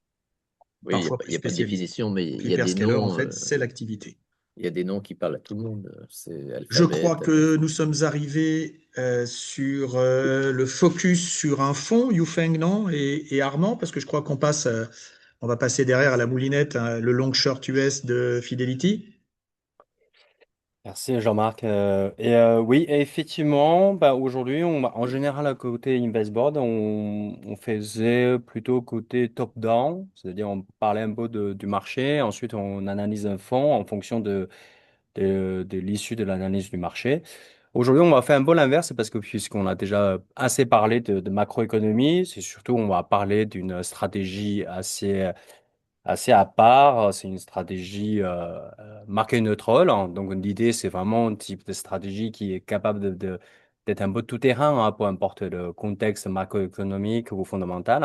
Speaker 5: Oui,
Speaker 1: parfois
Speaker 5: il
Speaker 1: plus
Speaker 5: y a pas de
Speaker 1: spécialisés.
Speaker 5: définition, mais
Speaker 1: Donc
Speaker 5: il y a des
Speaker 1: l'hyperscaler, en
Speaker 5: noms.
Speaker 1: fait, c'est l'activité.
Speaker 5: Il y a des noms qui parlent à tout le monde. C'est
Speaker 1: Je
Speaker 5: Alphabet,
Speaker 1: crois que nous sommes arrivés sur le focus sur un fond, Yufeng, non, et Armand, parce que je crois qu'on passe, on va passer derrière à la moulinette, le long short US de Fidelity.
Speaker 7: Merci Jean-Marc. Oui, effectivement, bah, aujourd'hui, en général, à côté Investboard, on faisait plutôt côté top-down, c'est-à-dire on parlait un peu du marché, ensuite on analyse un fonds en fonction de l'issue de l'analyse du marché. Aujourd'hui, on va faire un peu l'inverse parce que puisqu'on a déjà assez parlé de macroéconomie, c'est surtout on va parler d'une stratégie assez à part. C'est une stratégie market neutral, hein. Donc, l'idée, c'est vraiment un type de stratégie qui est capable d'être un peu tout-terrain, hein, peu importe le contexte macroéconomique ou fondamental.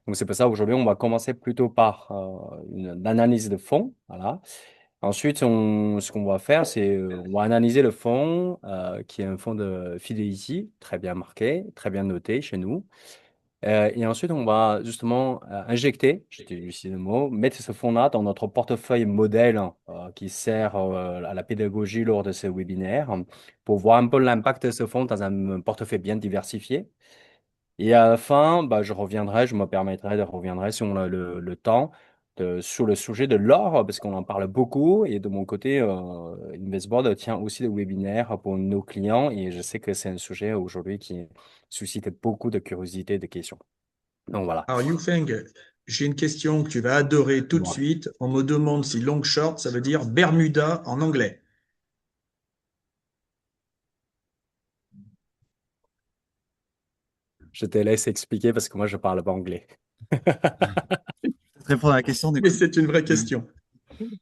Speaker 7: Donc, c'est pour ça aujourd'hui, on va commencer plutôt par une analyse de fonds. Voilà. Ensuite, ce qu'on va faire, c'est on va analyser le fonds, qui est un fonds de Fidelity, très bien marqué, très bien noté chez nous. Et ensuite, on va justement injecter, je utilise le mot, mettre ce fonds-là dans notre portefeuille modèle, hein, qui sert à la pédagogie lors de ces webinaires, hein, pour voir un peu l'impact de ce fonds dans un portefeuille bien diversifié. Et à la fin, bah, je me permettrai de reviendrai si on a le temps sur le sujet de l'or, parce qu'on en parle beaucoup. Et de mon côté, Investboard tient aussi des webinaires pour nos clients. Et je sais que c'est un sujet aujourd'hui qui suscite beaucoup de curiosité et de questions. Donc voilà.
Speaker 1: Alors, Yufeng, j'ai une question que tu vas adorer tout de
Speaker 7: Voilà.
Speaker 1: suite. On me demande si long short, ça veut dire Bermuda en anglais.
Speaker 7: Je te laisse expliquer parce que moi, je parle pas anglais.
Speaker 4: Je vais répondre à la question du
Speaker 1: Mais
Speaker 4: coup.
Speaker 1: c'est une vraie question.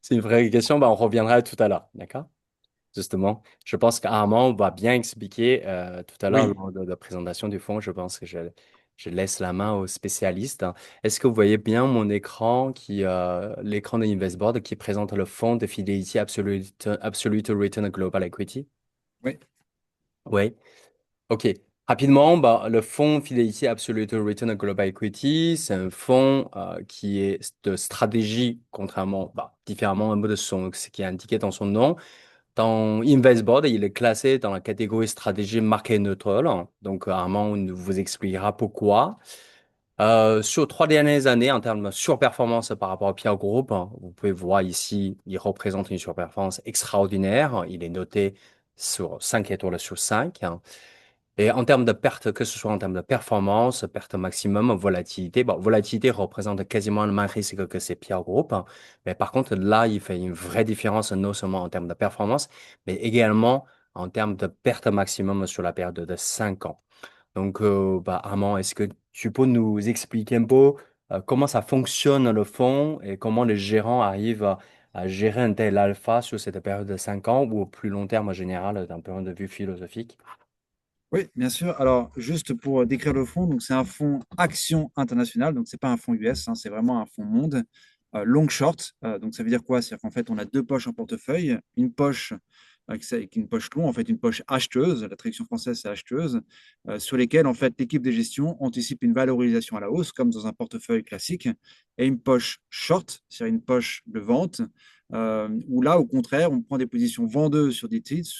Speaker 7: C'est une vraie question. Bah, on reviendra tout à l'heure. D'accord? Justement, je pense qu'Armand va bien expliquer tout à l'heure
Speaker 1: Oui.
Speaker 7: lors de la présentation du fond. Je pense que je laisse la main aux spécialistes, hein. Est-ce que vous voyez bien mon écran l'écran de Investboard qui présente le fonds de Fidelity Absolute Return Global Equity?
Speaker 4: Oui.
Speaker 7: Oui. OK. Rapidement, bah, le fonds Fidelity Absolute Return Global Equity, c'est un fonds qui est de stratégie, contrairement, bah, différemment un peu de ce qui est indiqué dans son nom. Dans Investboard, il est classé dans la catégorie stratégie market neutral. Donc, Armand vous expliquera pourquoi. Sur 3 dernières années, en termes de surperformance par rapport au peer group, vous pouvez voir ici, il représente une surperformance extraordinaire. Il est noté sur 5 étoiles sur 5. Et en termes de perte, que ce soit en termes de performance, perte maximum, volatilité, bon, volatilité représente quasiment le même risque que ces peer group. Mais par contre, là, il fait une vraie différence, non seulement en termes de performance, mais également en termes de perte maximum sur la période de 5 ans. Donc, bah, Armand, est-ce que tu peux nous expliquer un peu comment ça fonctionne le fonds et comment les gérants arrivent à gérer un tel alpha sur cette période de 5 ans ou au plus long terme en général, d'un point de vue philosophique?
Speaker 4: Oui, bien sûr. Alors, juste pour décrire le fonds, donc c'est un fonds action international, donc c'est pas un fonds US, hein, c'est vraiment un fonds monde. long short. Donc, ça veut dire quoi? C'est-à-dire qu'en fait, on a deux poches en portefeuille. Une poche avec une poche long, en fait, une poche acheteuse. La traduction française, c'est acheteuse, sur lesquelles, en fait, l'équipe de gestion anticipe une valorisation à la hausse, comme dans un portefeuille classique. Et une poche short, c'est-à-dire une poche de vente, où là, au contraire, on prend des positions vendeuses sur des titres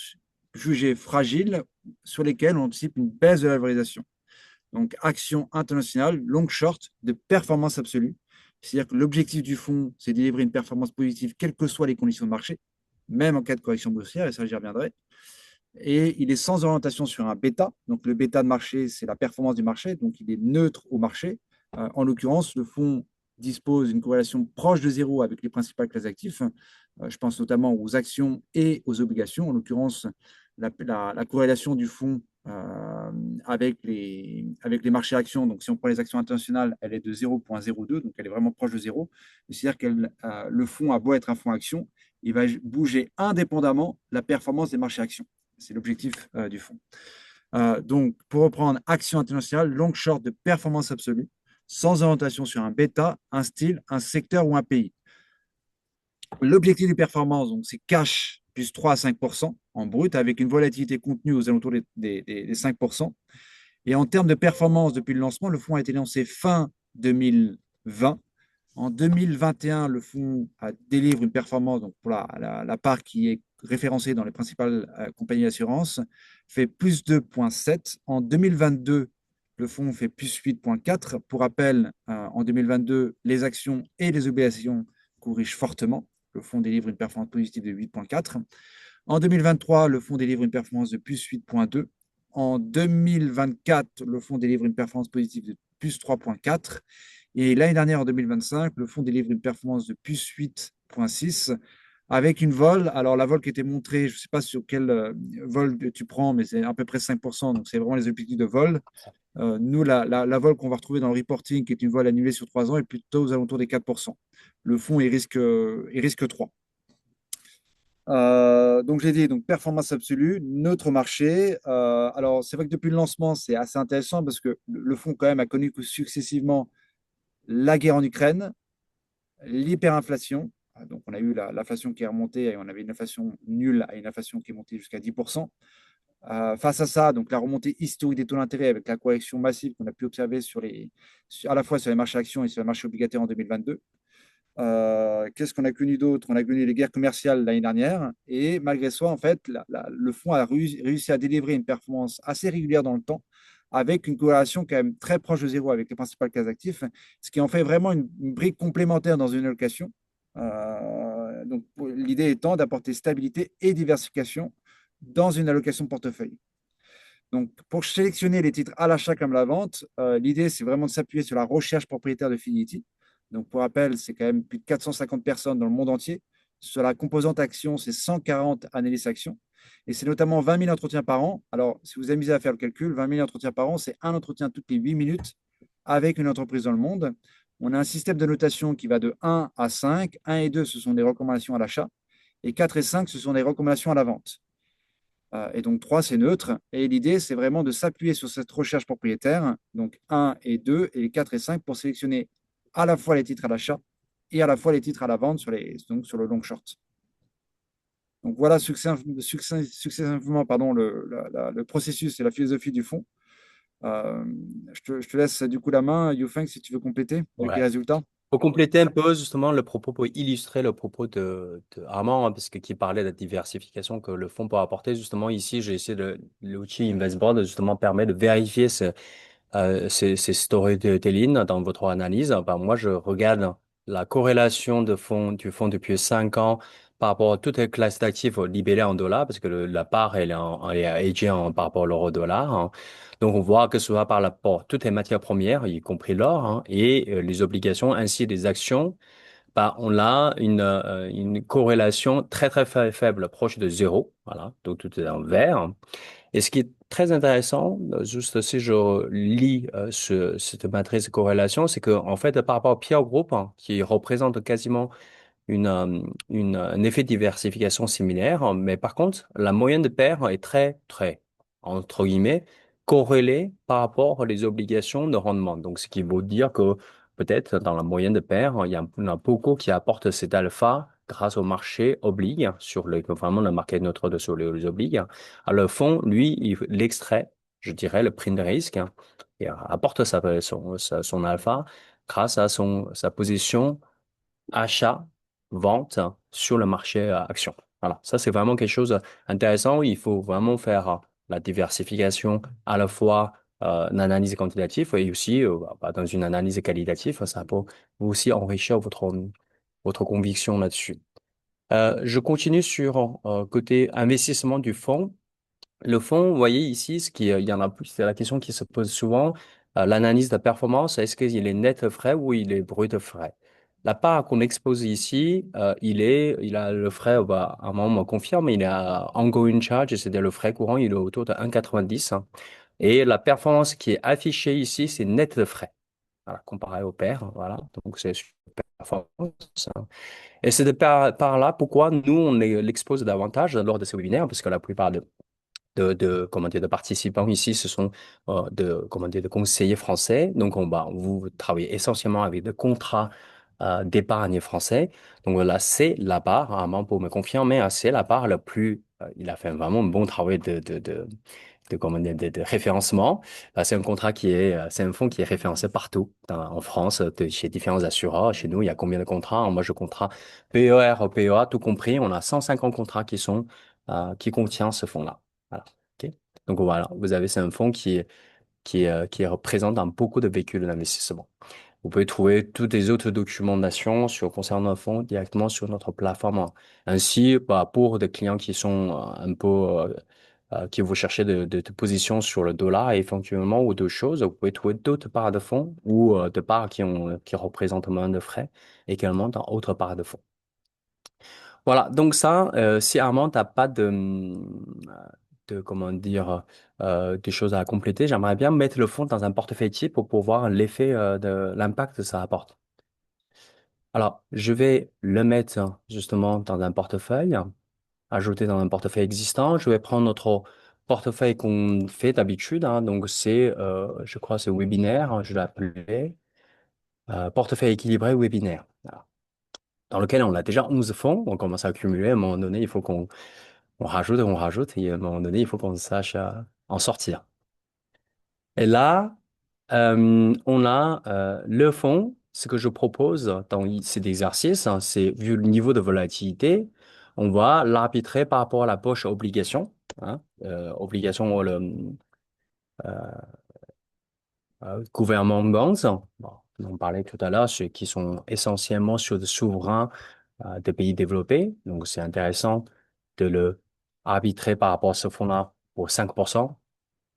Speaker 4: jugés fragiles, sur lesquels on anticipe une baisse de la valorisation. Donc, action internationale, long short, de performance absolue. C'est-à-dire que l'objectif du fonds, c'est de délivrer une performance positive, quelles que soient les conditions de marché, même en cas de correction boursière, et ça, j'y reviendrai. Et il est sans orientation sur un bêta. Donc, le bêta de marché, c'est la performance du marché. Donc, il est neutre au marché. En l'occurrence, le fonds dispose d'une corrélation proche de zéro avec les principales classes d'actifs. Je pense notamment aux actions et aux obligations. En l'occurrence, la corrélation du fonds avec les marchés actions, donc si on prend les actions internationales, elle est de 0,02, donc elle est vraiment proche de zéro. C'est-à-dire que le fonds a beau être un fonds action, il va bouger indépendamment la performance des marchés actions. C'est l'objectif du fonds. Donc, pour reprendre, action internationale, long short de performance absolue, sans orientation sur un bêta, un style, un secteur ou un pays. L'objectif de performance, donc, c'est cash plus 3 à 5 en brut, avec une volatilité contenue aux alentours des 5 Et en termes de performance depuis le lancement, le fonds a été lancé fin 2020. En 2021, le fonds délivre une performance, donc pour la part qui est référencée dans les principales compagnies d'assurance, fait plus 2,7. En 2022, le fonds fait plus 8,4. Pour rappel, en 2022, les actions et les obligations corrigent fortement. Le fonds délivre une performance positive de 8,4. En 2023, le fonds délivre une performance de plus 8,2. En 2024, le fonds délivre une performance positive de plus 3,4. Et l'année dernière, en 2025, le fonds délivre une performance de plus 8,6 avec une vol. Alors, la vol qui était montrée, je ne sais pas sur quel vol tu prends, mais c'est à peu près 5%. Donc, c'est vraiment les objectifs de vol. Nous, la vol qu'on va retrouver dans le reporting, qui est une vol annulée sur 3 ans, est plutôt aux alentours des 4%. Le fonds, il risque 3. Donc, j'ai dit donc, performance absolue, neutre marché. Alors, c'est vrai que depuis le lancement, c'est assez intéressant parce que le fonds, quand même, a connu successivement la guerre en Ukraine, l'hyperinflation. Donc, on a eu l'inflation qui est remontée et on avait une inflation nulle à une inflation qui est montée jusqu'à 10%. Face à ça, donc la remontée historique des taux d'intérêt avec la correction massive qu'on a pu observer à la fois sur les marchés actions et sur les marchés obligataires en 2022. Qu'est-ce qu'on a connu d'autre? On a connu les guerres commerciales l'année dernière. Et malgré ça, en fait, le fonds a réussi à délivrer une performance assez régulière dans le temps, avec une corrélation quand même très proche de zéro avec les principales classes d'actifs, ce qui en fait vraiment une brique complémentaire dans une allocation. Donc, l'idée étant d'apporter stabilité et diversification dans une allocation portefeuille. Donc, pour sélectionner les titres à l'achat comme à la vente, l'idée, c'est vraiment de s'appuyer sur la recherche propriétaire de Fidelity. Donc, pour rappel, c'est quand même plus de 450 personnes dans le monde entier. Sur la composante action, c'est 140 analystes actions. Et c'est notamment 20 000 entretiens par an. Alors, si vous amusez à faire le calcul, 20 000 entretiens par an, c'est un entretien toutes les 8 minutes avec une entreprise dans le monde. On a un système de notation qui va de 1 à 5. 1 et 2, ce sont des recommandations à l'achat. Et 4 et 5, ce sont des recommandations à la vente. Et donc 3, c'est neutre. Et l'idée, c'est vraiment de s'appuyer sur cette recherche propriétaire, donc 1 et 2, et 4 et 5, pour sélectionner à la fois les titres à l'achat et à la fois les titres à la vente donc sur le long short. Donc voilà succinctement le processus et la philosophie du fonds. Je te laisse du coup la main, Yufeng, si tu veux compléter avec les
Speaker 7: Ouais.
Speaker 4: résultats.
Speaker 7: Pour compléter un peu justement le propos, pour illustrer le propos de Armand, hein, parce que qui parlait de la diversification que le fonds peut apporter, justement ici, j'ai essayé l'outil InvestBoard justement permet de vérifier ces storytelling dans votre analyse. Ben, moi, je regarde la corrélation du fonds depuis 5 ans par rapport à toutes les classes d'actifs libellées en dollars, parce que la part, elle est hedgée par rapport à l'euro-dollar, hein. Donc, on voit que ce soit par rapport à toutes les matières premières, y compris l'or, hein, et les obligations, ainsi les actions, bah, on a une corrélation très, très faible, proche de zéro. Voilà, donc tout est en vert. Et ce qui est très intéressant, juste si je lis cette matrice de corrélation, c'est que en fait, par rapport au peer group, hein, qui représente quasiment un effet de diversification similaire, hein, mais par contre, la moyenne de paires est très, très, entre guillemets, corrélée par rapport aux obligations de rendement. Donc, ce qui veut dire que peut-être dans la moyenne de paires, il y en a beaucoup qui apportent cet alpha grâce au marché oblige, sur vraiment le marché neutre de sur les obligues. Alors, le fond, lui, il l'extrait, je dirais, le prix de risque, et apporte son alpha grâce à sa position achat, vente sur le marché action. Voilà, ça c'est vraiment quelque chose d'intéressant. Il faut vraiment faire la diversification à la fois l'analyse quantitative et aussi dans une analyse qualitative. Ça peut aussi enrichir votre conviction là-dessus. Je continue sur côté investissement du fonds. Le fond, vous voyez ici, il y en a plus, c'est la question qui se pose souvent. L'analyse de performance, est-ce qu'il est net frais ou il est brut frais? La part qu'on expose ici, il a le frais, à un moment on me confirme, il est à ongoing charge, c'est-à-dire le frais courant, il est autour de 1,90, hein. Et la performance qui est affichée ici, c'est net de frais. Voilà, comparé au pair, voilà. Donc c'est super performance, hein. Et c'est par là pourquoi nous, l'expose davantage lors de ces webinaires, parce que la plupart comment dire, de participants ici, ce sont comment dire, de conseillers français. Donc, vous travaillez essentiellement avec des contrats d'épargne français. Donc là, c'est la part, vraiment pour me confirmer, hein, c'est la part la plus. Il a fait vraiment un bon travail comment dire, de référencement. C'est un contrat c'est un fonds qui est référencé partout en France, chez différents assureurs. Chez nous, il y a combien de contrats? Moi, je contrat PER, PEA, tout compris. On a 150 contrats qui contient ce fonds-là. Voilà. OK. Donc voilà, c'est un fonds qui est présent dans beaucoup de véhicules d'investissement. Vous pouvez trouver toutes les autres documentations concernant le fonds directement sur notre plateforme. Ainsi, pour des clients qui sont un peu, qui vont chercher de positions sur le dollar et éventuellement ou d'autres choses, vous pouvez trouver d'autres parts de fonds ou de parts qui représentent moins de frais également dans autres parts de fonds. Voilà, donc ça, si Armand n'a pas comment dire, des choses à compléter, j'aimerais bien mettre le fonds dans un portefeuille type pour voir l'effet de l'impact que ça apporte. Alors, je vais le mettre justement dans un portefeuille, ajouter dans un portefeuille existant. Je vais prendre notre portefeuille qu'on fait d'habitude, hein. Donc, je crois, c'est webinaire, je l'appelais, portefeuille équilibré webinaire. Voilà. Dans lequel on a déjà 11 fonds, on commence à accumuler. À un moment donné, il faut on rajoute, et à un moment donné, il faut qu'on sache en sortir. Et là, on a le fond. Ce que je propose dans cet exercice, hein, c'est vu le niveau de volatilité, on va l'arbitrer par rapport à la poche obligation, hein, obligation gouvernement bonds. Bon, on parlait tout à l'heure, ceux qui sont essentiellement sur des souverains de pays développés. Donc, c'est intéressant de le arbitrer par rapport à ce fonds-là pour 5%.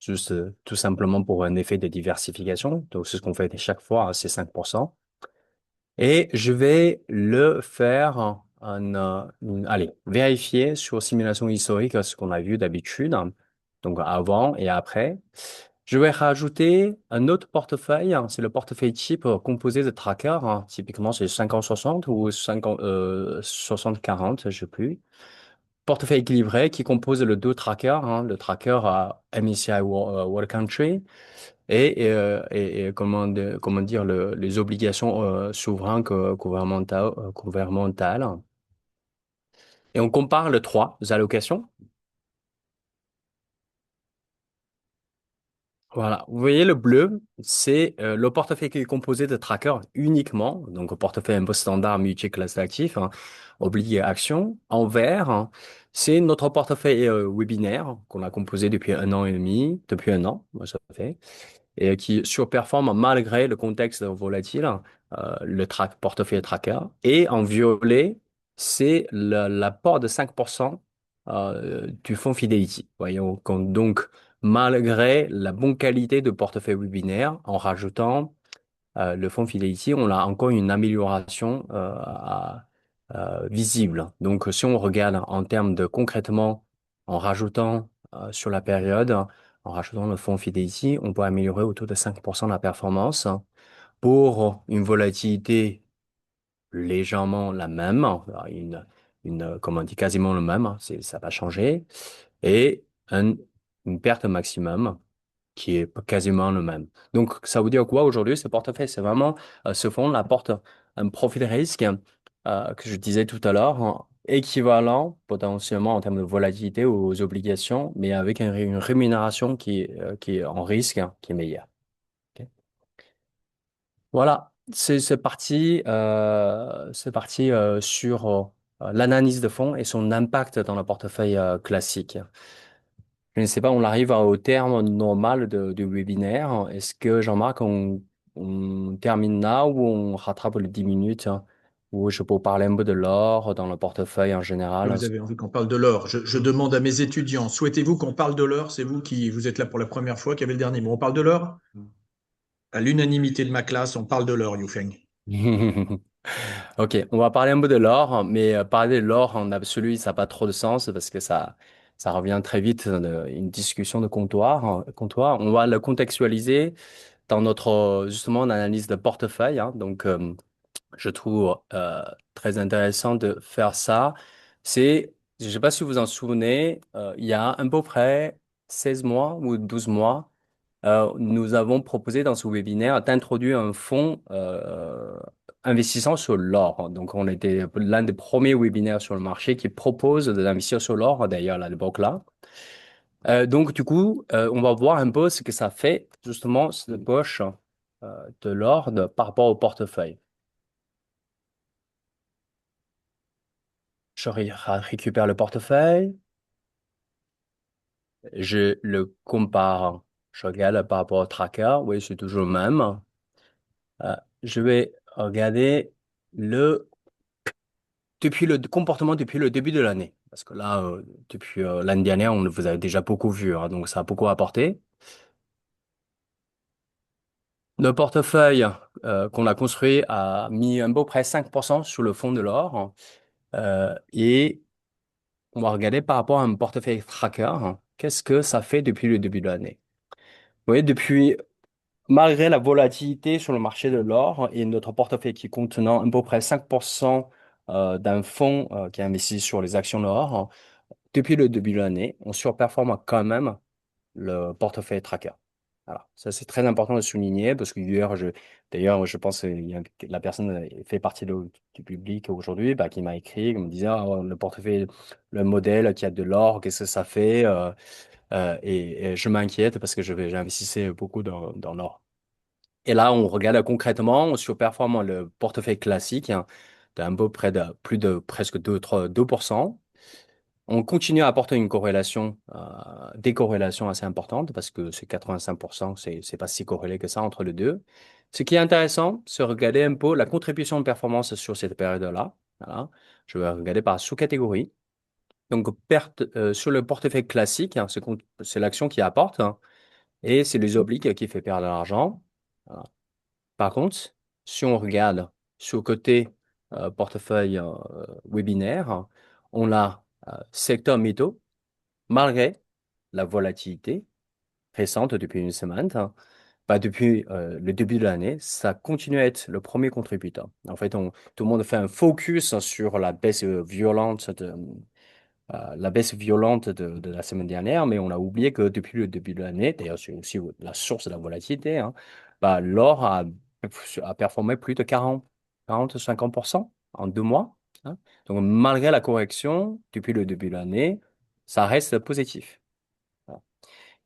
Speaker 7: Juste tout simplement pour un effet de diversification. Donc, c'est ce qu'on fait chaque fois, hein, c'est 5%. Et je vais le faire allez, vérifier sur simulation historique ce qu'on a vu d'habitude, hein, donc avant et après. Je vais rajouter un autre portefeuille, hein, c'est le portefeuille type composé de trackers, hein. Typiquement, c'est 50-60 ou 60-40, je sais plus. Portefeuille équilibré qui compose le deux trackers, hein, le tracker à MSCI World Country et comment dire les obligations souveraines gouvernementales. Et on compare les trois allocations. Voilà, vous voyez le bleu, c'est le portefeuille qui est composé de trackers uniquement, donc un portefeuille un peu standard multi-classe d'actifs, hein, obligé action. En vert, hein, c'est notre portefeuille webinaire qu'on a composé depuis un an et demi, depuis un an, moi, ça fait, et qui surperforme malgré le contexte volatile, portefeuille tracker. Et en violet, c'est l'apport de 5% du fonds Fidelity. Voyons, donc, malgré la bonne qualité de portefeuille webinaire, en rajoutant le fonds Fidelity, on a encore une amélioration visible. Donc, si on regarde en termes de concrètement, en rajoutant sur la période, en rajoutant le fonds Fidelity, on peut améliorer autour de 5% la performance pour une volatilité légèrement la même, comment on dit, quasiment le même, ça va changer, et une perte maximum qui est quasiment le même. Donc, ça veut dire quoi aujourd'hui, ce portefeuille? C'est vraiment, ce fonds apporte un profil risque que je disais tout à l'heure, équivalent potentiellement en termes de volatilité aux obligations, mais avec une rémunération qui est en risque, hein, qui est meilleure. Ok. Voilà, c'est parti sur l'analyse de fonds et son impact dans le portefeuille classique. Je ne sais pas, on arrive au terme normal du webinaire. Est-ce que, Jean-Marc, on termine là ou on rattrape les 10 minutes, hein, où je peux parler un peu de l'or dans le portefeuille en général?
Speaker 1: Vous avez envie qu'on parle de l'or. Je demande à mes étudiants, souhaitez-vous qu'on parle de l'or? C'est vous qui vous êtes là pour la première fois, qui avez le dernier mot. On parle de l'or? À l'unanimité de ma classe, on parle de l'or, Yufeng.
Speaker 7: Ok, on va parler un peu de l'or, mais parler de l'or en absolu, ça n'a pas trop de sens parce que ça revient très vite dans une discussion de comptoir. On va le contextualiser dans notre, justement, analyse de portefeuille, hein. Donc, je trouve très intéressant de faire ça. Je ne sais pas si vous vous en souvenez, il y a à peu près 16 mois ou 12 mois, nous avons proposé dans ce webinaire d'introduire un fonds investissant sur l'or. Donc, on était l'un des premiers webinaires sur le marché qui propose d'investir sur l'or, d'ailleurs, à l'époque là. Donc, du coup, on va voir un peu ce que ça fait, justement, cette poche de l'or par rapport au portefeuille. Récupère le portefeuille, je le compare, je regarde par rapport au tracker, oui, c'est toujours le même. Je vais regarder depuis le comportement depuis le début de l'année. Parce que là, depuis l'année dernière, on vous avez déjà beaucoup vu, hein, donc ça a beaucoup apporté. Le portefeuille qu'on a construit a mis à peu près 5% sur le fond de l'or. Et on va regarder par rapport à un portefeuille tracker, hein, qu'est-ce que ça fait depuis le début de l'année. Vous voyez, malgré la volatilité sur le marché de l'or et notre portefeuille qui contenant à peu près 5% d'un fonds qui investit sur les actions de l'or, depuis le début de l'année, on surperforme quand même le portefeuille tracker. Alors, ça, c'est très important de souligner parce que d'ailleurs, je pense que la personne fait partie du public aujourd'hui qui m'a écrit, qui me disait ah, le portefeuille, le modèle qui a de l'or, qu'est-ce que ça fait et je m'inquiète parce que j'investissais beaucoup dans l'or. Et là, on regarde concrètement, on surperforme le portefeuille classique hein, d'un peu près de plus de presque 2%. On continue à apporter une corrélation, des corrélations assez importantes parce que c'est 85%, c'est pas si corrélé que ça entre les deux. Ce qui est intéressant, c'est regarder un peu la contribution de performance sur cette période-là. Voilà. Je vais regarder par sous-catégorie. Donc, perte sur le portefeuille classique, hein, c'est l'action qui apporte hein, et c'est les obliques qui fait perdre de l'argent. Voilà. Par contre, si on regarde sur le côté portefeuille webinaire, on a secteur métaux, malgré la volatilité récente depuis une semaine, hein, depuis le début de l'année, ça continue à être le premier contributeur. En fait, tout le monde fait un focus sur la baisse violente de la semaine dernière, mais on a oublié que depuis le début de l'année, d'ailleurs c'est aussi la source de la volatilité, hein, l'or a performé plus de 40-50% en 2 mois, hein. Donc malgré la correction depuis le début de l'année, ça reste positif. Voilà.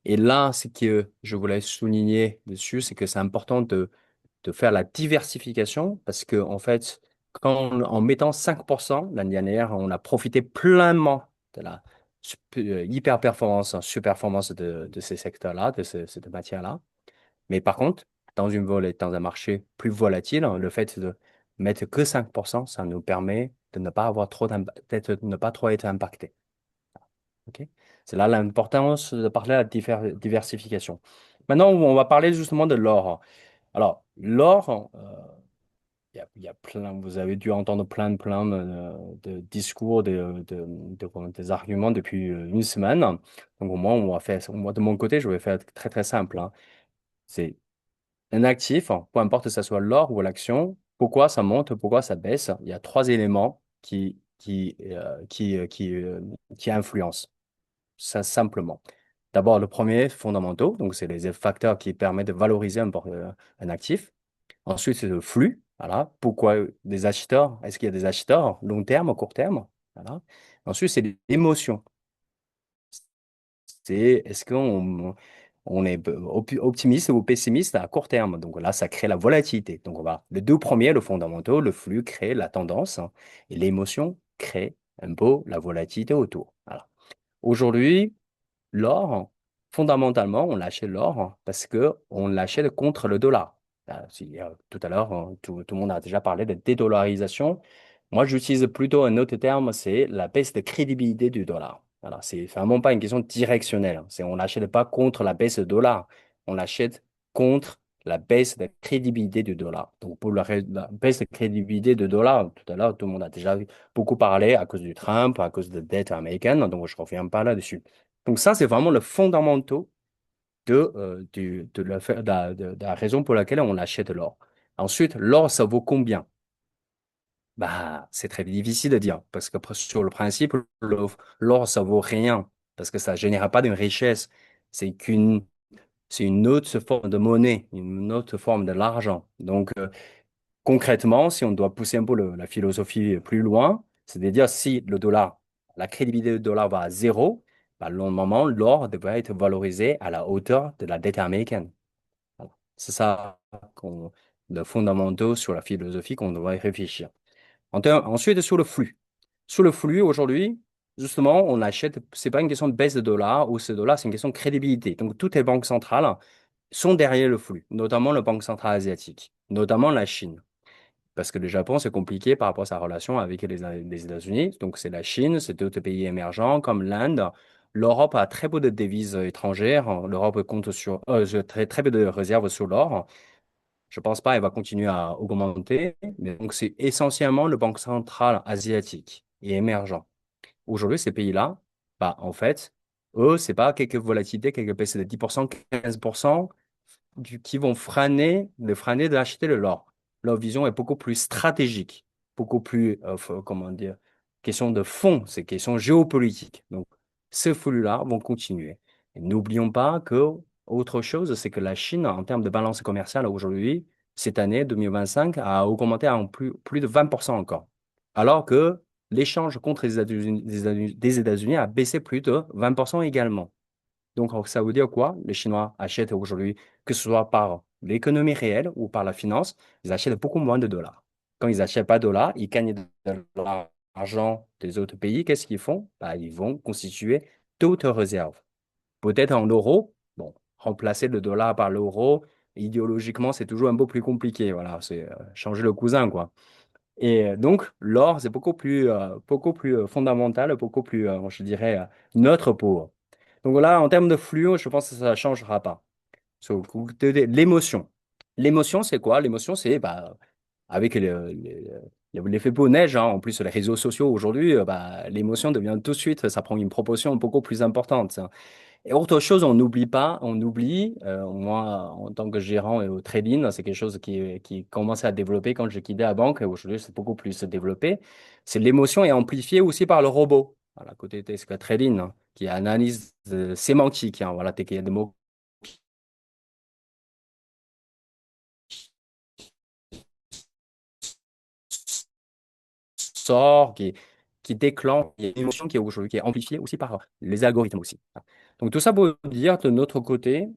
Speaker 7: Et là, ce que je voulais souligner dessus, c'est que c'est important de faire la diversification parce que, en fait, en mettant 5% l'année dernière, on a profité pleinement de la hyper performance, surperformance de ces secteurs-là, cette matière-là. Mais par contre, dans un marché plus volatile, hein, le fait de mettre que 5%, ça nous permet de ne pas avoir de ne pas trop être impacté. OK. C'est là l'importance de parler de la diversification. Maintenant, on va parler justement de l'or. Alors, l'or, il y a plein, vous avez dû entendre plein de discours, des arguments depuis une semaine. Donc, au moins, moi, de mon côté, je vais faire très, très simple, hein. C'est un actif, hein, peu importe que ce soit l'or ou l'action, pourquoi ça monte, pourquoi ça baisse. Il y a trois éléments qui influencent, ça simplement. D'abord, le premier, fondamentaux, donc c'est les facteurs qui permettent de valoriser un actif. Ensuite, c'est le flux. Voilà. Pourquoi des acheteurs? Est-ce qu'il y a des acheteurs long terme, court terme? Voilà. Ensuite, c'est l'émotion. C'est est-ce on est optimiste ou pessimiste à court terme? Donc là, ça crée la volatilité. Donc les deux premiers, le fondamental, le flux crée la tendance hein, et l'émotion crée un peu la volatilité autour. Voilà. Aujourd'hui, l'or, fondamentalement, on l'achète l'or parce que on l'achète contre le dollar. Tout à l'heure, tout le monde a déjà parlé de dédollarisation. Moi, j'utilise plutôt un autre terme, c'est la baisse de crédibilité du dollar. Voilà, c'est vraiment pas une question directionnelle. On l'achète pas contre la baisse du dollar, on l'achète contre la baisse de crédibilité du dollar. Donc, pour la baisse de crédibilité du dollar, tout à l'heure, tout le monde a déjà beaucoup parlé à cause du Trump, à cause de dette américaine, donc je reviens pas là-dessus. Donc ça, c'est vraiment le fondamental de la raison pour laquelle on achète l'or. Ensuite, l'or, ça vaut combien? Bah, c'est très difficile de dire, parce que sur le principe, l'or, ça vaut rien, parce que ça ne génère pas de richesse. C'est qu'une, c'est une autre forme de monnaie, une autre forme de l'argent. Donc, concrètement, si on doit pousser un peu la philosophie plus loin, c'est-à-dire si le dollar, la crédibilité du dollar va à zéro, bah, normalement, l'or devrait être valorisé à la hauteur de la dette américaine. Voilà. C'est ça le fondamental sur la philosophie qu'on devrait réfléchir. Ensuite, sur le flux. Sur le flux, aujourd'hui, justement, on achète, c'est pas une question de baisse de dollar ou ce dollar, c'est une question de crédibilité. Donc, toutes les banques centrales sont derrière le flux, notamment la Banque centrale asiatique, notamment la Chine. Parce que le Japon, c'est compliqué par rapport à sa relation avec les États-Unis. Donc, c'est la Chine, c'est d'autres pays émergents comme l'Inde. L'Europe a très peu de devises étrangères. L'Europe compte sur très peu de réserves sur l'or. Je pense pas qu'elle va continuer à augmenter. Mais donc, c'est essentiellement le Banque centrale asiatique et émergent. Aujourd'hui, ces pays-là, bah, en fait, eux, c'est pas quelques volatilités, quelques baisses de 10%, 15%, qui vont freiner d'acheter le l'or. Leur vision est beaucoup plus stratégique, beaucoup plus, comment dire, question de fond, c'est question géopolitique. Donc, ces flux-là vont continuer. Et n'oublions pas que autre chose, c'est que la Chine, en termes de balance commerciale aujourd'hui, cette année 2025, a augmenté à plus de 20% encore. Alors que l'échange contre des États-Unis a baissé plus de 20% également. Donc, ça veut dire quoi? Les Chinois achètent aujourd'hui, que ce soit par l'économie réelle ou par la finance, ils achètent beaucoup moins de dollars. Quand ils n'achètent pas de dollars, ils gagnent de l'argent des autres pays. Qu'est-ce qu'ils font? Bah, ils vont constituer d'autres réserves. Peut-être en euros. Bon, remplacer le dollar par l'euro, idéologiquement, c'est toujours un peu plus compliqué. Voilà, c'est changer le cousin, quoi. Et donc, l'or, c'est beaucoup plus fondamental, beaucoup plus, je dirais, neutre pour. Donc là, en termes de flux, je pense que ça ne changera pas. L'émotion. L'émotion, c'est quoi? L'émotion, c'est bah, avec l'effet peau neige, hein, en plus les réseaux sociaux aujourd'hui, bah, l'émotion devient tout de suite, ça prend une proportion beaucoup plus importante. Et autre chose, on oublie, moi, en tant que gérant et au trading, c'est quelque chose qui commençait à développer quand j'ai quitté la banque, et aujourd'hui, c'est beaucoup plus développé. C'est l'émotion est amplifiée aussi par le robot. Voilà, côté trading, hein, qui analyse sémantique, hein, voilà, il y a des mots qui sortent, qui déclenchent, il y a une émotion qui est aujourd'hui, qui est amplifiée aussi par les algorithmes aussi. Donc, tout ça pour dire, de notre côté,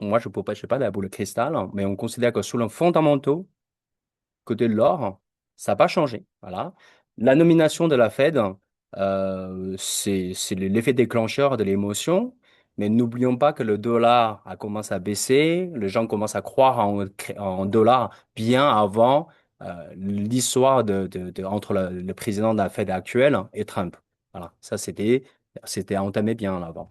Speaker 7: moi, je ne sais pas de la boule de cristal, hein, mais on considère que sur le fondamentaux, côté de l'or, ça n'a pas changé. Voilà. La nomination de la Fed, c'est l'effet déclencheur de l'émotion, mais n'oublions pas que le dollar a commencé à baisser, les gens commencent à croire en dollars bien avant l'histoire entre le président de la Fed actuel et Trump. Voilà, ça c'était entamé bien avant.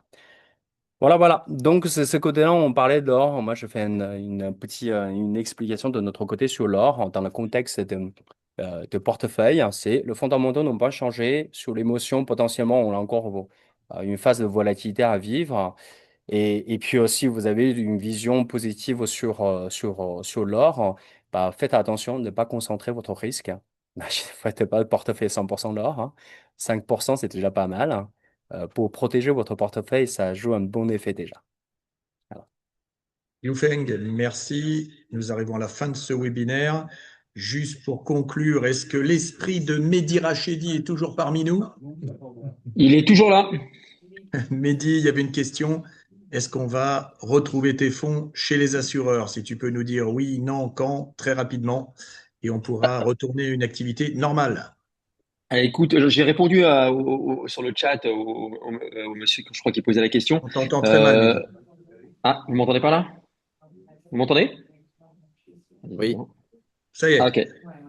Speaker 7: Voilà, voilà. Donc, ce côté-là, on parlait de l'or. Moi, je fais une explication de notre côté sur l'or dans le contexte de portefeuille. C'est le fondamentaux n'ont pas changé. Sur l'émotion, potentiellement, on a encore une phase de volatilité à vivre. Et puis aussi, vous avez une vision positive sur l'or. Bah, faites attention de ne pas concentrer votre risque. Ne faites pas le portefeuille 100% l'or, hein. 5%, c'est déjà pas mal, hein. pour protéger votre portefeuille, ça joue un bon effet déjà. Voilà.
Speaker 1: Yufeng, merci. Nous arrivons à la fin de ce webinaire. Juste pour conclure, est-ce que l'esprit de Mehdi Rachedi est toujours parmi nous?
Speaker 3: Il est toujours là.
Speaker 1: Mehdi, il y avait une question. Est-ce qu'on va retrouver tes fonds chez les assureurs? Si tu peux nous dire oui, non, quand, très rapidement, et on pourra retourner à une activité normale.
Speaker 3: Écoute, j'ai répondu sur le chat au monsieur que je crois qui posait la question.
Speaker 1: On t'entend très mal, Mehdi.
Speaker 3: Ah, vous m'entendez pas là? Vous m'entendez?
Speaker 5: Oui.
Speaker 1: Ça y est.
Speaker 3: Ah, ok.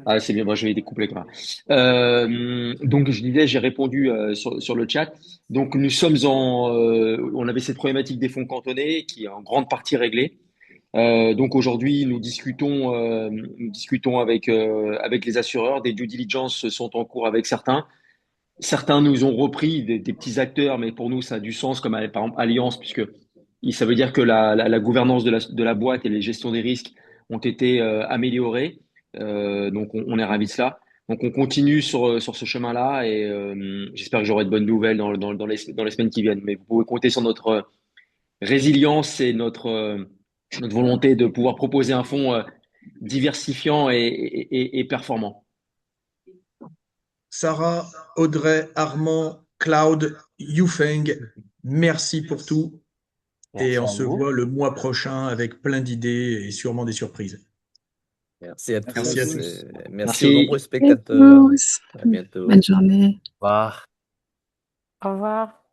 Speaker 3: Ah, c'est bien, moi je vais découpler quoi. Donc je disais, j'ai répondu sur le chat. Donc nous sommes on avait cette problématique des fonds cantonnés qui est en grande partie réglée. Donc aujourd'hui, nous discutons avec les assureurs. Des due diligence sont en cours avec certains. Certains nous ont repris des petits acteurs, mais pour nous, ça a du sens, comme par exemple Alliance, puisque ça veut dire que la gouvernance de la boîte et les gestions des risques ont été améliorées. Donc, on est ravis de cela. Donc, on continue sur ce chemin-là et j'espère que j'aurai de bonnes nouvelles dans les semaines qui viennent. Mais vous pouvez compter sur notre résilience et notre volonté de pouvoir proposer un fonds diversifiant et performant.
Speaker 1: Sarah, Audrey, Armand, Claude, Yufeng, merci pour tout.
Speaker 7: Merci
Speaker 1: Et on
Speaker 7: à
Speaker 1: se
Speaker 7: vous.
Speaker 1: voit le mois prochain avec plein d'idées et sûrement des surprises.
Speaker 5: Merci à
Speaker 1: Merci à
Speaker 5: tous.
Speaker 1: tous.
Speaker 5: Merci
Speaker 3: Merci.
Speaker 5: aux nombreux spectateurs. À bientôt.
Speaker 2: Bonne journée.
Speaker 7: Au revoir.
Speaker 6: Au revoir.